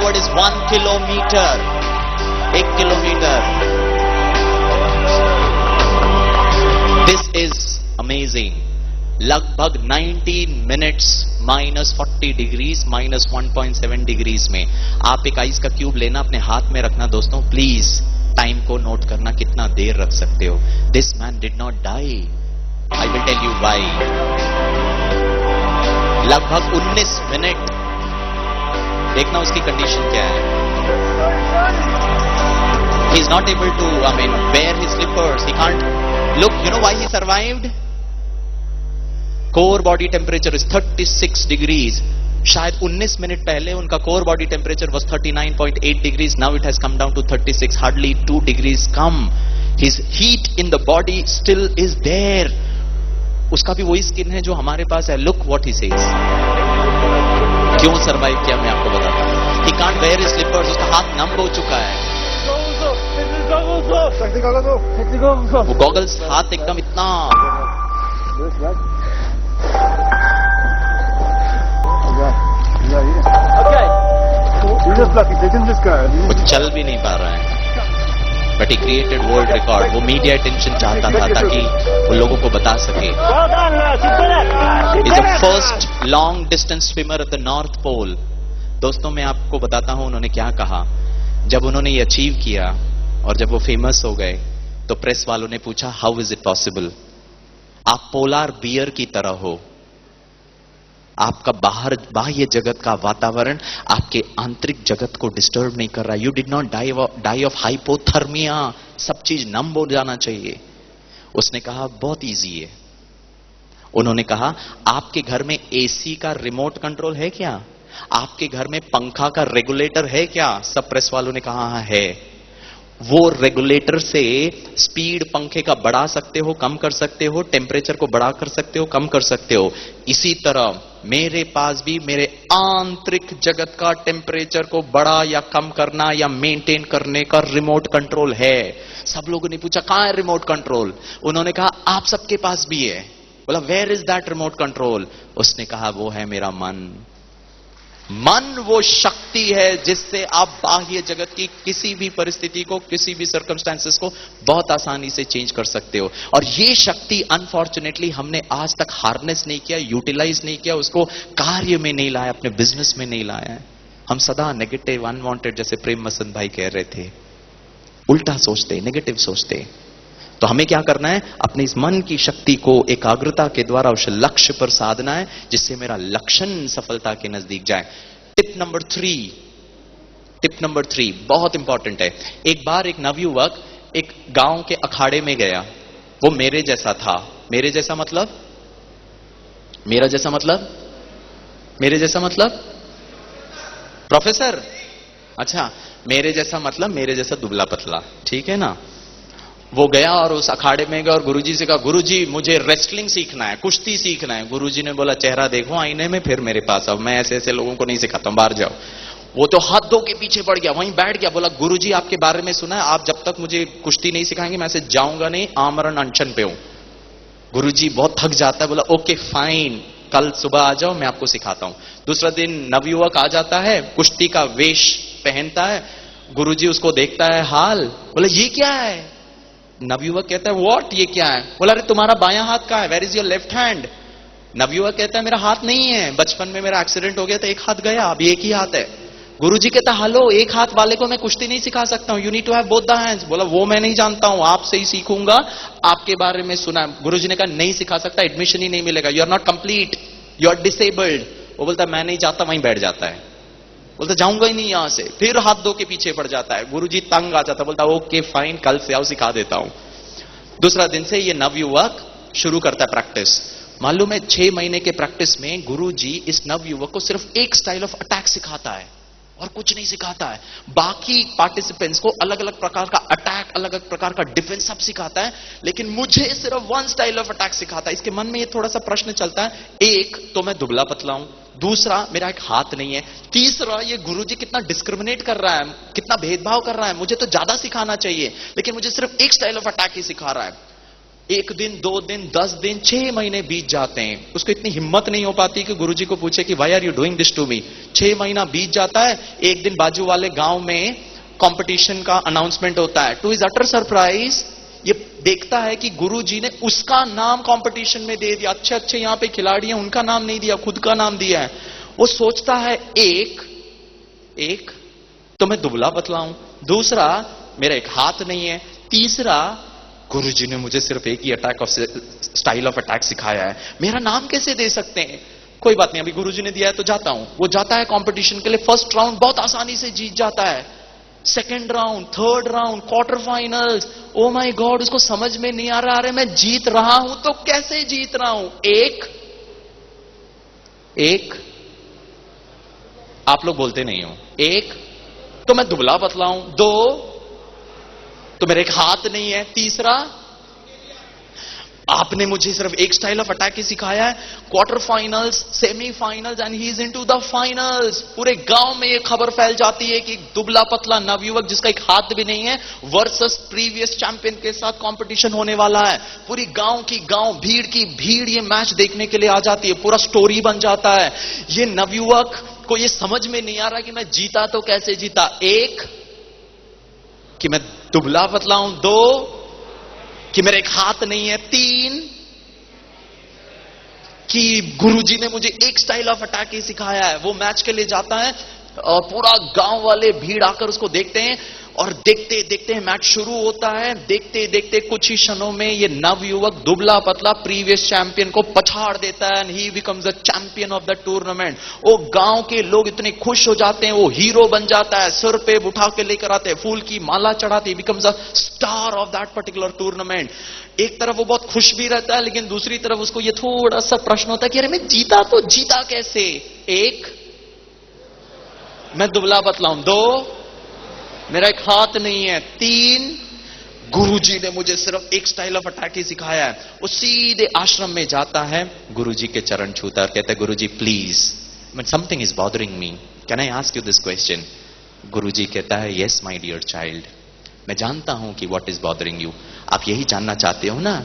Speaker 1: record is 1 kilometer. 1 kilometer. This is amazing. लगभग 19 मिनट्स -40 डिग्रीज -1.7 डिग्रीज में आप एक आइस का क्यूब लेना, अपने हाथ में रखना दोस्तों, प्लीज टाइम को नोट करना कितना देर रख सकते हो. This man did not die. I will tell you why. लगभग 19 मिनट. देखना उसकी कंडीशन क्या है. He is not able to wear his slippers. He can't. Look, you know why he survived? Core body temperature is 36 degrees. शायद 19 मिनट पहले उनका core body temperature was 39.8 degrees. Now it has come down to 36, hardly 2 degrees कम. His heat in the body still is there. उसका भी वही स्किन है जो हमारे पास है. Look what he says. क्यों सरवाइव किया मैं आपको बताता हूं. He can't wear his slippers. उसका हाथ नम हो चुका है. वो गॉगल्स हाथ एकदम इतना. वो चल भी नहीं पा रहा है. But he created world record. वो मीडिया अटेंशन चाहता था ताकि वो लोगों को बता सके. Is the first long distance swimmer at the north pole. दोस्तों मैं आपको बताता हूं उन्होंने क्या कहा. जब उन्होंने ये अचीव किया और जब वो फेमस हो गए तो प्रेस वालों ने पूछा हाउ इज इट पॉसिबल. आप पोलार बियर की तरह हो. आपका बाह्य जगत का वातावरण आपके आंतरिक जगत को डिस्टर्ब नहीं कर रहा. You did not die of hypothermia. सब चीज नम हो जाना चाहिए. उसने कहा बहुत इजी है. उन्होंने कहा आपके घर में एसी का रिमोट कंट्रोल है क्या? आपके घर में पंखा का रेगुलेटर है क्या? सब प्रेस वालों ने कहा है. वो रेगुलेटर से स्पीड पंखे का बढ़ा सकते हो, कम कर सकते हो, टेम्परेचर को बढ़ा कर सकते हो, कम कर सकते हो. इसी तरह मेरे पास भी मेरे आंतरिक जगत का टेम्परेचर को बढ़ा या कम करना या मेंटेन करने का रिमोट कंट्रोल है. सब लोगों ने पूछा कहां है रिमोट कंट्रोल? उन्होंने कहा आप सबके पास भी है. बोला where is that remote control? उसने कहा वो है मेरा मन. मन वो शक्ति है जिससे आप बाह्य जगत की किसी भी परिस्थिति को, किसी भी सर्कमस्टेंसेस को बहुत आसानी से चेंज कर सकते हो. और ये शक्ति अनफॉर्चुनेटली हमने आज तक हार्नेस नहीं किया, यूटिलाइज नहीं किया, उसको कार्य में नहीं लाया, अपने बिजनेस में नहीं लाया है. हम सदा नेगेटिव, अनवांटेड, जैसे प्रेम मसंद भाई कह रहे थे, उल्टा सोचते, नेगेटिव सोचते. तो हमें क्या करना है? अपने इस मन की शक्ति को एकाग्रता के द्वारा उस लक्ष्य पर साधना है जिससे मेरा लक्ष्य सफलता के नजदीक जाए. टिप नंबर 3 बहुत इंपॉर्टेंट है. एक बार एक नवयुवक एक गांव के अखाड़े में गया. वो मेरे जैसा था. मेरे जैसा मतलब? मेरा जैसा मतलब? मेरे जैसा मतलब? प्रोफेसर? अच्छा, मेरे जैसा मतलब मेरे जैसा दुबला पतला. ठीक है ना? वो गया और उस अखाड़े में गया और गुरुजी से कहा गुरुजी मुझे रेसलिंग सीखना है, कुश्ती सीखना है. गुरुजी ने बोला चेहरा देखो आईने में, फिर मेरे पास आओ. मैं ऐसे ऐसे लोगों को नहीं सिखाता हूं, बाहर जाओ. वो तो हाथ धो के पीछे पड़ गया, वहीं बैठ गया. बोला गुरुजी आपके बारे में सुना है, आप जब तक मुझे कुश्ती नहीं सिखाएंगे मैं ऐसे जाऊंगा नहीं, आमरण अनशन पे हूं. गुरुजी बहुत थक जाता है. बोला ओके फाइन, कल सुबह आ जाओ, मैं आपको सिखाता हूं. दूसरा दिन नवयुवक आ जाता है, कुश्ती का वेश पहनता है. गुरुजी उसको देखता है हाल. बोला ये क्या है? नवयुवक कहता है व्हाट, ये क्या है? बोला अरे तुम्हारा बायां हाथ कहां है? Where is your left hand? नवयुवक कहता है मेरा हाथ नहीं है, बचपन में मेरा एक्सीडेंट हो गया था, एक हाथ गया, अब एक ही हाथ है. गुरुजी कहता हेलो, एक हाथ वाले को मैं कुश्ती नहीं सिखा सकता हूं, you need to have both the hands. बोला वो मैं नहीं जानता हूं, आपसे ही सीखूंगा, आपके बारे में सुना. गुरुजी ने कहा नहीं सिखा सकता, एडमिशन ही नहीं मिलेगा, you are not complete, you are disabled. वो बोलता मैं नहीं चाहता, वहीं बैठ जाता है. बोलता जाऊंगा ही नहीं यहां से. फिर हाथ धो के पीछे पड़ जाता है. गुरुजी तंग आ जाता, बोलता ओके फाइन, कल से आओ, सिखा देता हूं. दूसरा दिन से ये नवयुवक शुरू करता है प्रैक्टिस. मालूम है 6 महीने के प्रैक्टिस में गुरुजी इस नवयुवक को सिर्फ एक स्टाइल ऑफ अटैक सिखाता है और कुछ नहीं सिखाता है. बाकी पार्टिसिपेंट्स को अलग अलग प्रकार का अटैक, अलग अलग प्रकार का डिफेंस सब सिखाता है, लेकिन मुझे सिर्फ वन स्टाइल ऑफ अटैक सिखाता है. इसके मन में ये थोड़ा सा प्रश्न चलता है, एक तो मैं दुबला पतला हूं, दूसरा मेरा एक हाथ नहीं है, तीसरा ये गुरुजी कितना डिस्क्रिमिनेट कर रहा है, कितना भेदभाव कर रहा है, मुझे तो ज्यादा सिखाना चाहिए लेकिन मुझे सिर्फ एक स्टाइल ऑफ अटैक ही सिखा रहा है. 1 दिन, 2 दिन, 10 दिन, 6 महीने बीत जाते हैं। उसको इतनी हिम्मत नहीं हो पाती कि गुरुजी को पूछे कि why are you doing this to me. 6 महीना बीत जाता है। एक दिन बाजू वाले गांव में कंपटीशन का अनाउंसमेंट होता है। टू हिज अटर सरप्राइज ये देखता है कि गुरुजी ने उसका नाम कंपटीशन में दे दिया। अच्छे अच्छे यहां पे खिलाड़ी हैं, उनका नाम नहीं दिया, खुद का नाम दिया है। वो सोचता है एक तो मैं दुबला पतला हूं, दूसरा मेरा एक हाथ नहीं है, तीसरा गुरुजी ने मुझे सिर्फ एक ही स्टाइल ऑफ अटैक सिखाया है, मेरा नाम कैसे दे सकते हैं। कोई बात नहीं, अभी गुरुजी ने दिया है तो जाता हूं। वो जाता है कंपटीशन के लिए। फर्स्ट राउंड बहुत आसानी से जीत जाता है। Second round, third round, quarter finals, oh my God, उसको समझ में नहीं आ रहा, अरे मैं जीत रहा हूं तो कैसे जीत रहा हूं। एक आप लोग बोलते नहीं हो। एक तो मैं दुबला पतला हूं, 2 तो मेरा एक हाथ नहीं है, तीसरा आपने मुझे सिर्फ एक स्टाइल ऑफ अटैक ही सिखाया है। Quarter finals, semifinals and he is into the finals. पूरे गांव में ये खबर फैल जाती है कि दुबला पतला नवयुवक जिसका एक हाथ भी नहीं है वर्सेस प्रीवियस चैंपियन के साथ कंपटीशन होने वाला है। पूरी गांव की भीड़ की भीड़ ये मैच देखने के लिए आ जाती है। पूरा स्टोरी बन जाता है। ये नवयुवक को ये समझ में नहीं आ रहा कि मैं जीता तो कैसे जीता। 1 कि मैं दुबला पतला हूं, 2 कि मेरा एक हाथ नहीं है, 3 कि गुरुजी ने मुझे एक स्टाइल ऑफ अटैक ही सिखाया है। वो मैच के लिए जाता है और पूरा गांव वाले भीड़ आकर उसको देखते हैं और देखते देखते मैच शुरू होता है। देखते देखते कुछ ही क्षणों में ये नवयुवक दुबला पतला प्रीवियस चैंपियन को पछाड़ देता है and he becomes the champion of the tournament. वो गांव के लोग इतने खुश हो जाते हैं, वो हीरो बन जाता है। सिर पे उठा के लेकर आते हैं, फूल की माला चढ़ाते, becomes a star of that particular tournament. एक तरफ वो बहुत खुश भी रहता है, लेकिन दूसरी तरफ उसको ये थोड़ा सा प्रश्न होता है कि अरे मैं जीता तो जीता कैसे। 1 मैं दुबला पतला हूं, 2 मेरा एक हाथ नहीं है, 3 गुरुजी ने मुझे सिर्फ एक स्टाइल ऑफ अटैक ही सिखाया है। वो सीधे आश्रम में जाता है, गुरुजी के चरण छूता है, कहता है guruji please something is bothering me, can I ask you this question. Guruji कहता है यस माय डियर चाइल्ड, मैं जानता हूं कि व्हाट इज बॉदरिंग यू। आप यही जानना चाहते हो ना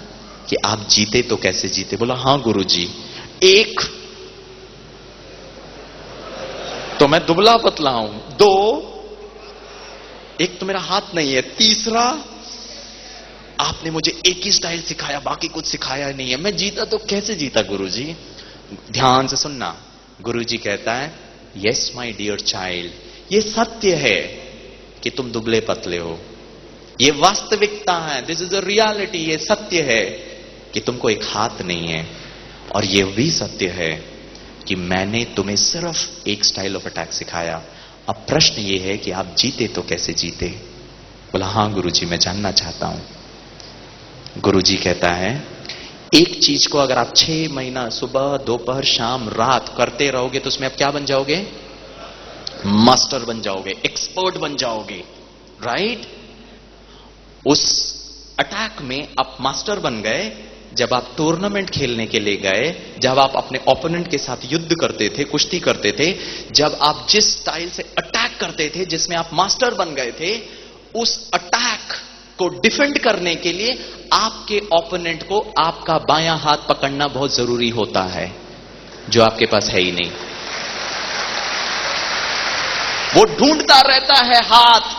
Speaker 1: कि आप जीते तो कैसे जीते। बोला हाँ गुरुजी। 1 तो मैं दुबला पतला हूं, 2 एक तो मेरा हाथ नहीं है, तीसरा आपने मुझे एक ही स्टाइल सिखाया, बाकी कुछ सिखाया नहीं है, मैं जीता तो कैसे जीता गुरुजी। ध्यान से सुनना, गुरुजी कहता है यस माय डियर चाइल्ड, ये सत्य है कि तुम दुबले पतले हो, ये वास्तविकता है, दिस इज अ रियलिटी, ये सत्य है कि तुमको एक हाथ नहीं है, और ये भी सत्य है कि मैंने तुम्हें सिर्फ एक स्टाइल ऑफ अटैक सिखाया। अब प्रश्न ये है कि आप जीते तो कैसे जीते। बोला हाँ गुरुजी मैं जानना चाहता हूं। गुरुजी कहता है एक चीज को अगर आप 6 महीना सुबह दोपहर शाम रात करते रहोगे तो उसमें आप क्या बन जाओगे, मास्टर बन जाओगे, एक्सपर्ट बन जाओगे, राइट। उस अटैक में आप मास्टर बन गए जब आप टूर्नामेंट खेलने के लिए गए, जब आप अपने ओपोनेंट के साथ युद्ध करते थे, कुश्ती करते थे, जब आप जिस स्टाइल से अटैक करते थे जिसमें आप मास्टर बन गए थे, उस अटैक को डिफेंड करने के लिए आपके ओपोनेंट को आपका बायां हाथ पकड़ना बहुत जरूरी होता है, जो आपके पास है ही नहीं। वो ढूंढता रहता है हाथ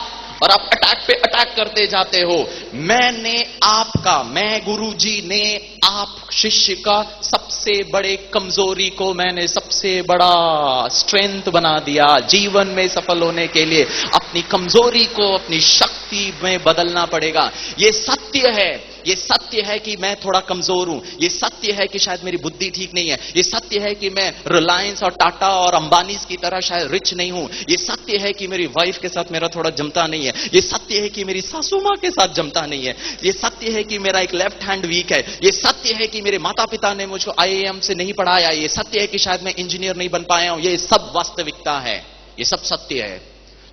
Speaker 1: और आप अटैक पे अटैक करते जाते हो। मैं गुरुजी ने आप शिष्य का सबसे बड़े कमजोरी को मैंने सबसे बड़ा स्ट्रेंथ बना दिया। जीवन में सफल होने के लिए अपनी कमजोरी को अपनी शक्ति में बदलना पड़ेगा। ये सत्य है, ये सत्य है कि मैं थोड़ा कमजोर हूं, ये सत्य है कि शायद मेरी बुद्धि ठीक नहीं है, ये सत्य है कि मैं रिलायंस और टाटा और अंबानी की तरह शायद रिच नहीं हूं, ये सत्य है कि मेरी वाइफ के साथ मेरा थोड़ा जमता नहीं है, ये सत्य है कि मेरी सासू मां के साथ जमता नहीं है, ये सत्य है कि मेरा एक लेफ्ट हैंड वीक है, ये सत्य है कि मेरे माता पिता ने मुझको IIM से नहीं पढ़ाया, ये सत्य है कि शायद मैं इंजीनियर नहीं बन पाया हूं। ये सब वास्तविकता है, ये सब सत्य है।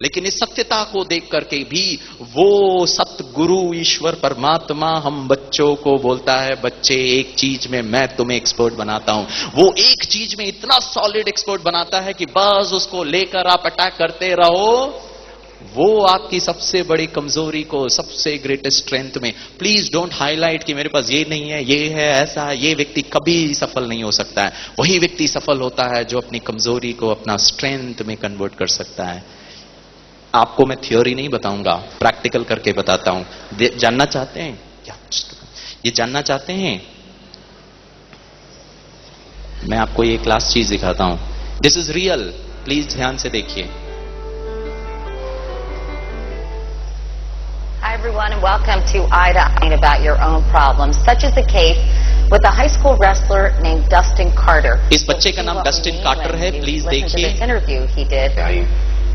Speaker 1: लेकिन इस सत्यता को देख करके भी वो सतगुरु ईश्वर परमात्मा हम बच्चों को बोलता है, बच्चे एक चीज में मैं तुम्हें एक्सपर्ट बनाता हूं। वो एक चीज में इतना सॉलिड एक्सपर्ट बनाता है कि बस उसको लेकर आप अटैक करते रहो, वो आपकी सबसे बड़ी कमजोरी को सबसे ग्रेटेस्ट स्ट्रेंथ में, प्लीज डोंट हाईलाइट कि मेरे पास ये नहीं है, ये है, ऐसा है। ये व्यक्ति कभी सफल नहीं हो सकता है। वही व्यक्ति सफल होता है जो अपनी कमजोरी को अपना स्ट्रेंथ में कन्वर्ट कर सकता है। आपको मैं थ्योरी नहीं बताऊंगा, प्रैक्टिकल करके बताता हूं। जानना चाहते हैं क्या? ये जानना चाहते हैं? मैं आपको ये क्लास चीज दिखाता हूं। दिस इज रियल, प्लीज ध्यान से देखिए।
Speaker 3: Hi everyone and welcome to Ida about your own problems, such is the case with a high school wrestler named Dustin Carter.
Speaker 1: इस बच्चे का नाम डस्टिन कार्टर है, प्लीज देखिए।
Speaker 3: This interview he did.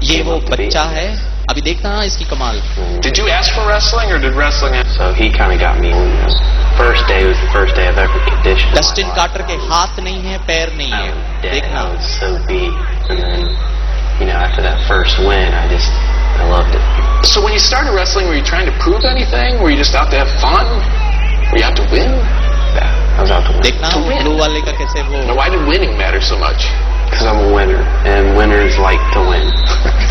Speaker 1: ये वो बच्चा है, अभी देखना इसकी कमाल।
Speaker 4: Did you ask for wrestling or did wrestling?
Speaker 5: So he kind of got me. First day was the first day I've ever conditioned.
Speaker 1: Dustin Carter के हाथ नहीं है, पैर नहीं है, देखना।
Speaker 5: I was so beat, and then after that first win, I loved it.
Speaker 4: So when you started wrestling, were you trying to prove anything? Were you just out to have fun? Were you out to win?
Speaker 5: Yeah, I was out to win.
Speaker 1: देखना ब्लू वाले का कैसे वो।
Speaker 4: Now, why did winning matter so much?
Speaker 5: Because I'm a winner, and winners like to win.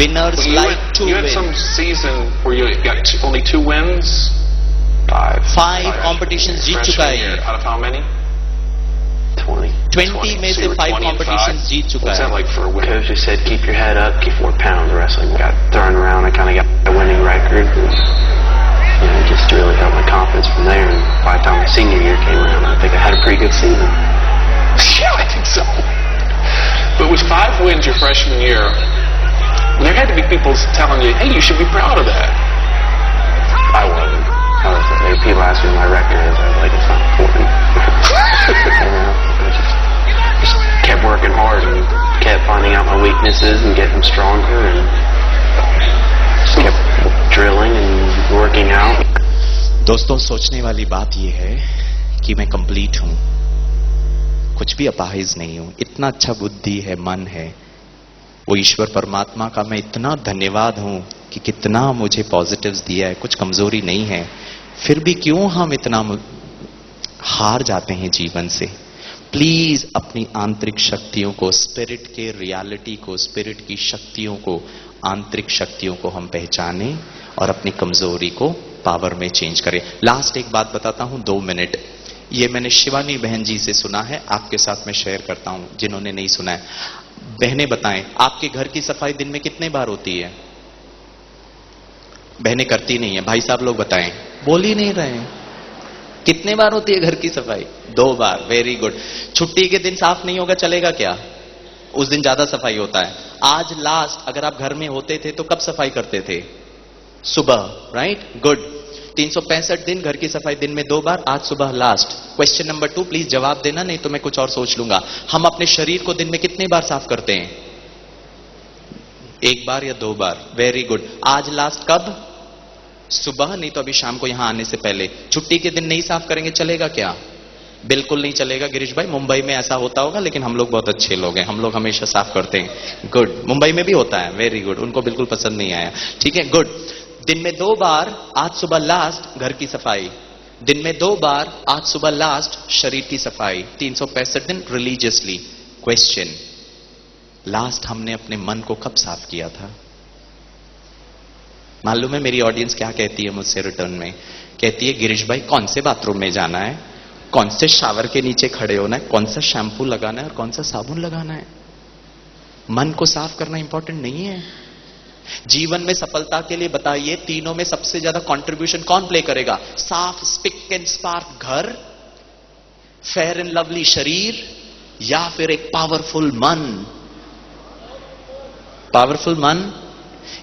Speaker 1: Winners like to
Speaker 4: you had some
Speaker 1: win.
Speaker 4: season where you got only 2 wins.
Speaker 1: 5 competition जीत चुका है ये।
Speaker 4: Out of how many?
Speaker 5: 20
Speaker 1: में
Speaker 4: So
Speaker 1: से
Speaker 4: you were
Speaker 1: 5
Speaker 4: 20 and
Speaker 1: कॉम्पिटिशन
Speaker 4: 5.
Speaker 1: जीत चुका
Speaker 4: What's that
Speaker 1: है।
Speaker 4: like for a win?
Speaker 5: Coach just said, keep your head up, keep 4 pounds wrestling. Got thrown around, I kind of got a winning record. And, it just really helped my confidence from there. And by the time my senior year came around, I think I had a pretty good season.
Speaker 4: Yeah, I think so. But with 5 wins your freshman year, there had to be people telling you, hey, you should be proud of that.
Speaker 5: I wasn't. People ask me what my record is. I was like, it's not important. I just kept working hard and kept finding out my weaknesses and getting stronger and just kept drilling and working out.
Speaker 1: दोस्तों, सोचने वाली बात यह है कि मैं कंप्लीट हूं, कुछ भी अपाहिज नहीं हूं। इतना अच्छा बुद्धि है, मन है। वो ईश्वर परमात्मा का मैं इतना धन्यवाद हूं कि कितना मुझे पॉजिटिव्स दिया है, कुछ कमजोरी नहीं है। फिर भी क्यों हम इतना हार जाते हैं जीवन से? प्लीज अपनी आंतरिक शक्तियों को, स्पिरिट के रियलिटी को, स्पिरिट की शक्तियों को, आंतरिक शक्तियों को हम पहचानें और अपनी कमजोरी को पावर में चेंज करें। लास्ट एक बात बताता हूं, 2 मिनट। ये मैंने शिवानी बहन जी से सुना है, आपके साथ मैं शेयर करता हूं जिन्होंने नहीं सुना है। बहनें बताएं, आपके घर की सफाई दिन में कितने बार होती है? बहनें करती नहीं है। भाई साहब लोग बताएं, बोल ही नहीं रहे हैं। कितने बार होती है घर की सफाई? 2 बार। Very good. छुट्टी के दिन साफ नहीं होगा, चलेगा क्या? उस दिन ज्यादा सफाई होता है। आज लास्ट अगर आप घर में होते थे तो कब सफाई करते थे? सुबह, राइट? गुड। 365 दिन घर की सफाई दिन में 2 बार, आज सुबह लास्ट। क्वेश्चन नंबर 2, प्लीज जवाब देना, नहीं तो मैं कुछ और सोच लूंगा। हम अपने शरीर को दिन में कितने बार साफ करते हैं? 1 बार या 2 बार? Very good. आज लास्ट कब? सुबह, नहीं तो अभी शाम को यहां आने से पहले। छुट्टी के दिन नहीं साफ करेंगे, चलेगा क्या? बिल्कुल नहीं चलेगा गिरीश भाई। मुंबई में ऐसा होता होगा, लेकिन हम लोग बहुत अच्छे लोग हैं, हम लोग हमेशा साफ करते हैं। गुड। मुंबई में भी होता है। Very good. उनको बिल्कुल पसंद नहीं आया। ठीक है, गुड। दिन में 2 बार, आज सुबह लास्ट घर की सफाई। दिन में 2 बार, आज सुबह लास्ट शरीर की सफाई। 365 दिन रिलीजियसली। क्वेश्चन, लास्ट हमने अपने मन को कब साफ किया था? मालूम है मेरी ऑडियंस क्या कहती है मुझसे रिटर्न में? कहती है, गिरीश भाई कौन से बाथरूम में जाना है, कौन से शावर के नीचे खड़े होना है, कौन सा शैम्पू लगाना है और कौन सा साबुन लगाना है। मन को साफ करना इंपॉर्टेंट नहीं है? जीवन में सफलता के लिए बताइए, तीनों में सबसे ज्यादा कंट्रीब्यूशन कौन प्ले करेगा? साफ स्पिक एंड स्पार्क घर, फेयर एंड लवली शरीर, या फिर एक पावरफुल मन? पावरफुल मन।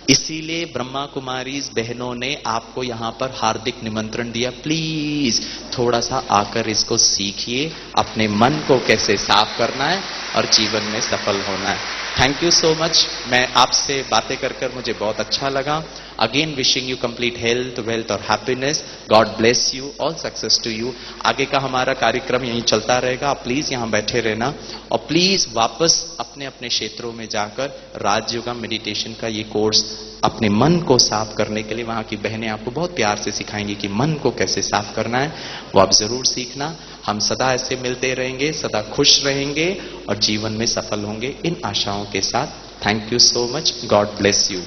Speaker 1: इसीलिए ब्रह्मा कुमारीज बहनों ने आपको यहां पर हार्दिक निमंत्रण दिया। प्लीज थोड़ा सा आकर इसको सीखिए, अपने मन को कैसे साफ करना है और जीवन में सफल होना है। Thank you so much. मैं आपसे बातें कर मुझे बहुत अच्छा लगा। Again wishing you complete health, wealth और happiness. God bless you, all success to you. आगे का हमारा कार्यक्रम यहीं चलता रहेगा। आप प्लीज यहां बैठे रहना और प्लीज वापस अपने अपने क्षेत्रों में जाकर राजयोगा मेडिटेशन का ये कोर्स अपने मन को साफ करने के लिए, वहां की बहनें आपको बहुत प्यार से सिखाएंगी कि मन को कैसे साफ करना है। वो आप जरूर सीखना। हम सदा ऐसे मिलते रहेंगे, सदा खुश रहेंगे और जीवन में सफल होंगे, इन आशाओं के साथ। Thank you so much. God bless you.